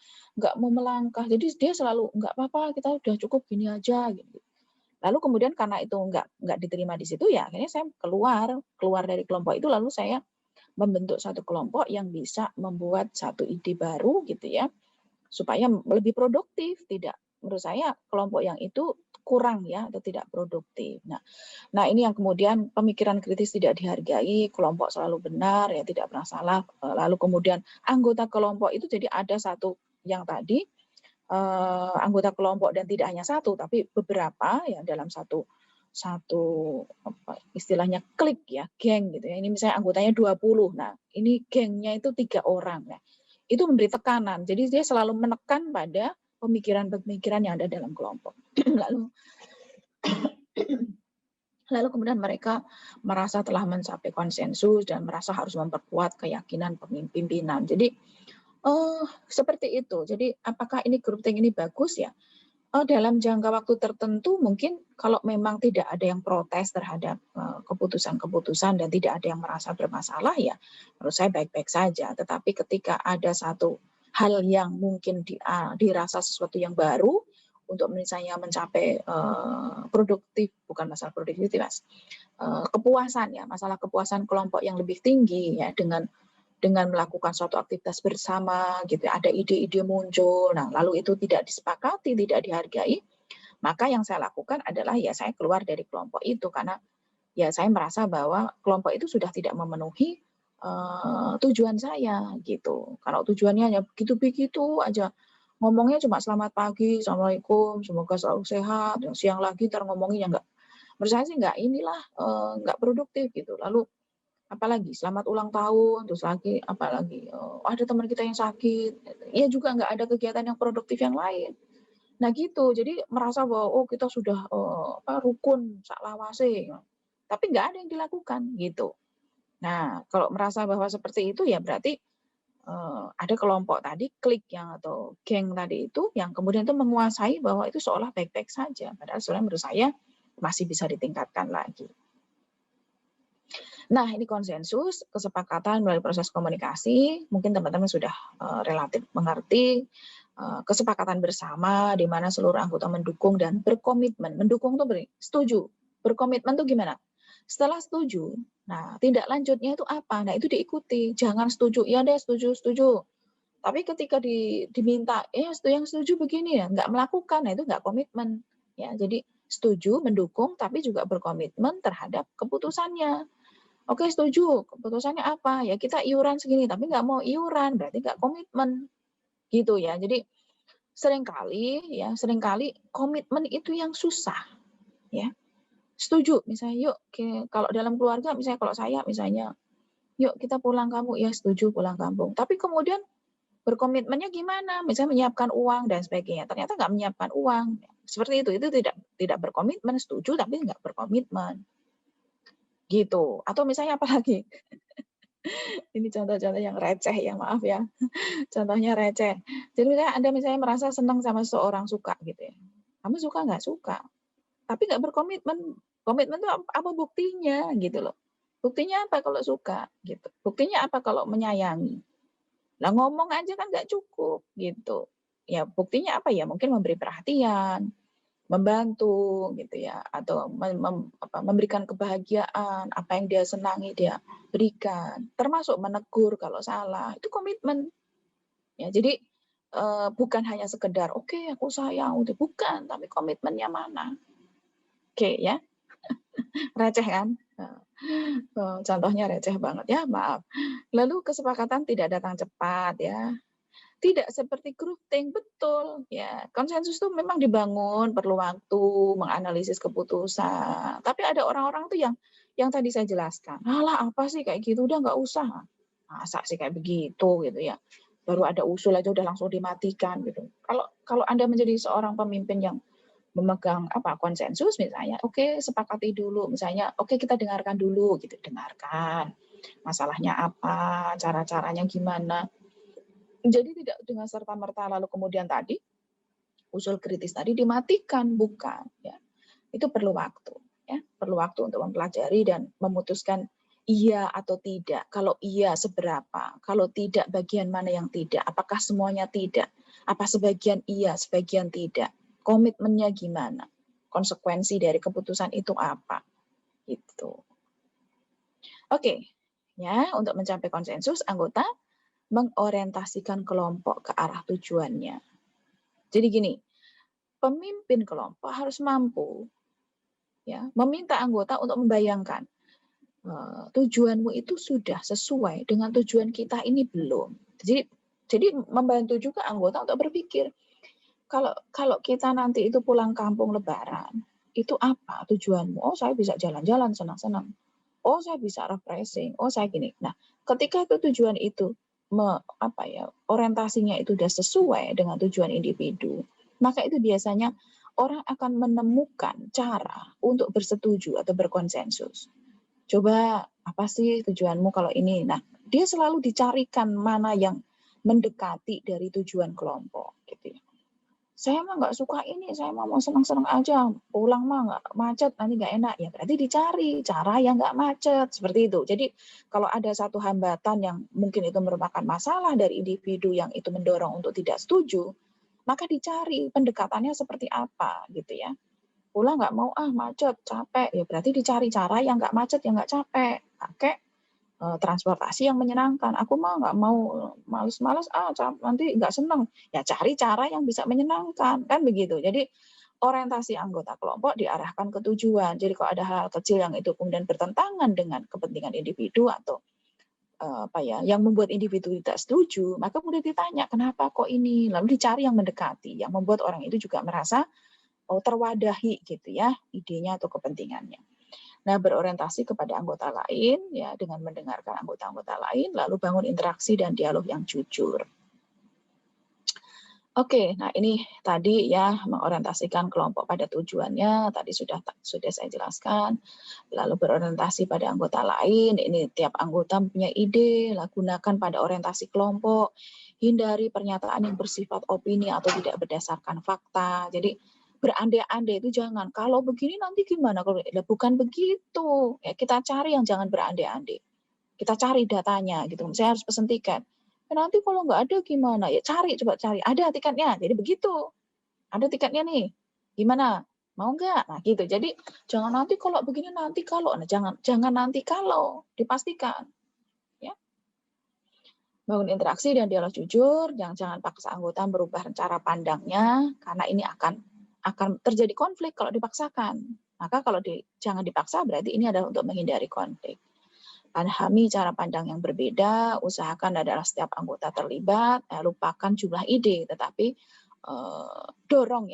Speaker 1: melangkah. Jadi dia selalu nggak apa-apa, kita udah cukup gini aja gitu. Lalu kemudian karena itu nggak diterima di situ ya, akhirnya saya keluar dari kelompok itu lalu saya membentuk satu kelompok yang bisa membuat satu ide baru gitu ya, supaya lebih produktif. Tidak, menurut saya kelompok yang itu kurang ya atau tidak produktif. Nah, ini yang kemudian pemikiran kritis tidak dihargai, kelompok selalu benar ya tidak pernah salah. Lalu kemudian anggota kelompok itu jadi ada satu yang tadi anggota kelompok dan tidak hanya satu tapi beberapa ya dalam satu istilahnya klik ya, geng gitu ya. Ini misalnya anggotanya 20. Nah, ini gengnya itu 3 orang. Nah, itu memberi tekanan. Jadi dia selalu menekan pada pemikiran-pemikiran yang ada dalam kelompok. Lalu kemudian mereka merasa telah mencapai konsensus dan merasa harus memperkuat keyakinan pimpinan. Jadi seperti itu. Jadi apakah ini grup think ini bagus ya? Dalam jangka waktu tertentu mungkin kalau memang tidak ada yang protes terhadap keputusan-keputusan dan tidak ada yang merasa bermasalah ya menurut saya baik-baik saja. Tetapi ketika ada satu hal yang mungkin dirasa sesuatu yang baru untuk misalnya mencapai produktif, bukan masalah produktivitas, kepuasan ya, masalah kepuasan kelompok yang lebih tinggi ya dengan melakukan suatu aktivitas bersama gitu, ada ide-ide muncul, nah lalu itu tidak disepakati, tidak dihargai, maka yang saya lakukan adalah ya saya keluar dari kelompok itu karena ya saya merasa bahwa kelompok itu sudah tidak memenuhi tujuan saya gitu. Kalau tujuannya hanya begitu-begitu aja, ngomongnya cuma selamat pagi, assalamualaikum, semoga selalu sehat, yang siang lagi ntar ngomongnya nggak, menurut saya sih nggak nggak produktif gitu. Lalu apalagi selamat ulang tahun, terus lagi apalagi ada teman kita yang sakit, ya juga nggak ada kegiatan yang produktif yang lain. Nah gitu, jadi merasa bahwa kita sudah rukun sak lawase, tapi nggak ada yang dilakukan gitu. Nah kalau merasa bahwa seperti itu ya berarti ada kelompok tadi klik yang atau geng tadi itu yang kemudian itu menguasai bahwa itu seolah baik-baik saja, padahal sebenarnya menurut saya masih bisa ditingkatkan lagi. Nah, ini konsensus, kesepakatan melalui proses komunikasi, mungkin teman-teman sudah relatif mengerti, kesepakatan bersama di mana seluruh anggota mendukung dan berkomitmen. Mendukung tuh setuju, berkomitmen tuh gimana? Setelah setuju, nah tindak lanjutnya itu apa? Nah itu diikuti, jangan setuju, ya deh setuju. Tapi ketika diminta, yang setuju begini ya, nggak melakukan, nah itu nggak komitmen. Ya, jadi setuju, mendukung, tapi juga berkomitmen terhadap keputusannya. Oke setuju, keputusannya apa? Ya kita iuran segini, tapi nggak mau iuran, berarti nggak komitmen. Gitu ya. Jadi seringkali komitmen itu yang susah. Ya. Setuju, misalnya yuk kalau dalam keluarga, misalnya kalau saya misalnya, yuk kita pulang kampung, ya setuju pulang kampung. Tapi kemudian berkomitmennya gimana? Misalnya menyiapkan uang dan sebagainya. Ternyata nggak menyiapkan uang. Seperti itu tidak berkomitmen, setuju tapi nggak berkomitmen. Gitu. Atau misalnya apa lagi? Ini contoh-contoh yang receh ya, maaf ya. Contohnya receh. Jadi misalnya Anda merasa senang sama seseorang, suka gitu ya. Kamu suka nggak? Suka. Tapi nggak berkomitmen. Komitmen itu apa buktinya gitu loh. Buktinya apa kalau suka gitu. Buktinya apa kalau menyayangi. Nah ngomong aja kan nggak cukup gitu. Ya buktinya apa ya? Mungkin memberi perhatian, membantu gitu ya, atau memberikan kebahagiaan, apa yang dia senangi dia berikan, termasuk menegur kalau salah, itu komitmen. Ya, jadi bukan hanya sekedar oke aku sayang, udah bukan, tapi komitmennya mana. Oke ya, receh kan? Contohnya receh banget ya, maaf. Lalu kesepakatan tidak datang cepat ya. Tidak seperti groupthink, betul. Ya, konsensus itu memang dibangun, perlu waktu, menganalisis keputusan. Tapi ada orang-orang tuh yang tadi saya jelaskan, "Alah apa sih kayak gitu, udah nggak usah." Masa sih kayak begitu gitu ya. Baru ada usul aja udah langsung dimatikan gitu. Kalau kalau Anda menjadi seorang pemimpin yang memegang konsensus misalnya, oke sepakati dulu misalnya, oke kita dengarkan dulu gitu, dengarkan. Masalahnya apa, cara-caranya gimana. Jadi tidak dengan serta-merta lalu kemudian tadi, usul kritis tadi dimatikan, bukan, ya. Itu perlu waktu, ya. Perlu waktu untuk mempelajari dan memutuskan iya atau tidak. Kalau iya seberapa, kalau tidak bagian mana yang tidak, apakah semuanya tidak, apa sebagian iya, sebagian tidak, komitmennya gimana, konsekuensi dari keputusan itu apa, gitu. Oke, ya untuk mencapai konsensus anggota mengorientasikan kelompok ke arah tujuannya. Jadi gini, pemimpin kelompok harus mampu ya meminta anggota untuk membayangkan tujuanmu itu sudah sesuai dengan tujuan kita ini belum. Jadi membantu juga anggota untuk berpikir kalau kalau kita nanti itu pulang kampung Lebaran itu apa tujuanmu? Oh saya bisa jalan-jalan senang-senang. Oh saya bisa refreshing. Oh saya gini. Nah ketika itu tujuan itu orientasinya itu sudah sesuai dengan tujuan individu, maka itu biasanya orang akan menemukan cara untuk bersetuju atau berkonsensus. Coba apa sih tujuanmu kalau ini? Nah, dia selalu dicarikan mana yang mendekati dari tujuan kelompok, gitu ya. Saya mah nggak suka ini, saya mau senang-senang aja, pulang mah nggak macet, nanti nggak enak. Ya berarti dicari cara yang nggak macet, seperti itu. Jadi kalau ada satu hambatan yang mungkin itu merupakan masalah dari individu yang itu mendorong untuk tidak setuju, maka dicari pendekatannya seperti apa, gitu ya. Pulang nggak mau, macet, capek, ya berarti dicari cara yang nggak macet, yang nggak capek. Pakai transportasi yang menyenangkan. Aku mah nggak mau males-males, nanti nggak seneng. Ya cari cara yang bisa menyenangkan, kan begitu. Jadi orientasi anggota kelompok diarahkan ke tujuan. Jadi kalau ada hal kecil yang itu kemudian bertentangan dengan kepentingan individu atau yang membuat individu tidak setuju, maka kemudian ditanya, kenapa kok ini? Lalu dicari yang mendekati, yang membuat orang itu juga merasa terwadahi gitu ya, idenya atau kepentingannya. Nah, berorientasi kepada anggota lain ya dengan mendengarkan anggota-anggota lain lalu bangun interaksi dan dialog yang jujur. Oke, nah ini tadi ya mengorientasikan kelompok pada tujuannya tadi sudah saya jelaskan. Lalu berorientasi pada anggota lain, ini tiap anggota punya ide, gunakan pada orientasi kelompok. Hindari pernyataan yang bersifat opini atau tidak berdasarkan fakta. Jadi berandai-andai itu jangan. Kalau begini nanti gimana? Kalau bukan begitu. Ya, kita cari yang jangan berandai-andai. Kita cari datanya gitu. Saya harus pesen tiket. Nanti kalau nggak ada gimana? Ya coba cari. Ada tiketnya. Jadi begitu. Ada tiketnya nih. Gimana? Mau nggak? Nah gitu. Jadi jangan nanti kalau begini nanti kalau. Nah, jangan nanti kalau. Dipastikan. Ya. Bangun interaksi dan dialog jujur. Jangan paksa anggota berubah cara pandangnya. Karena ini akan terjadi konflik kalau dipaksakan. Maka kalau jangan dipaksa berarti ini adalah untuk menghindari konflik. Pahami cara pandang yang berbeda, usahakan adalah setiap anggota terlibat, lupakan jumlah ide, tetapi dorong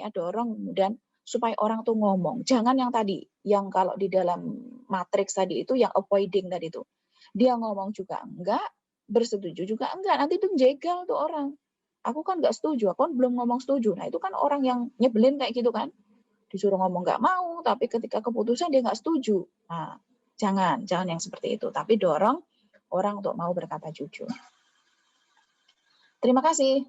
Speaker 1: dan supaya orang tuh ngomong. Jangan yang tadi, yang kalau di dalam matriks tadi itu yang avoiding tadi itu. Dia ngomong juga enggak, bersetuju juga enggak, nanti itu jegal tuh orang. Aku kan enggak setuju, aku kan belum ngomong setuju. Nah itu kan orang yang nyebelin kayak gitu kan. Disuruh ngomong enggak mau, tapi ketika keputusan dia enggak setuju. Nah, jangan yang seperti itu. Tapi dorong orang untuk mau berkata jujur. Terima kasih.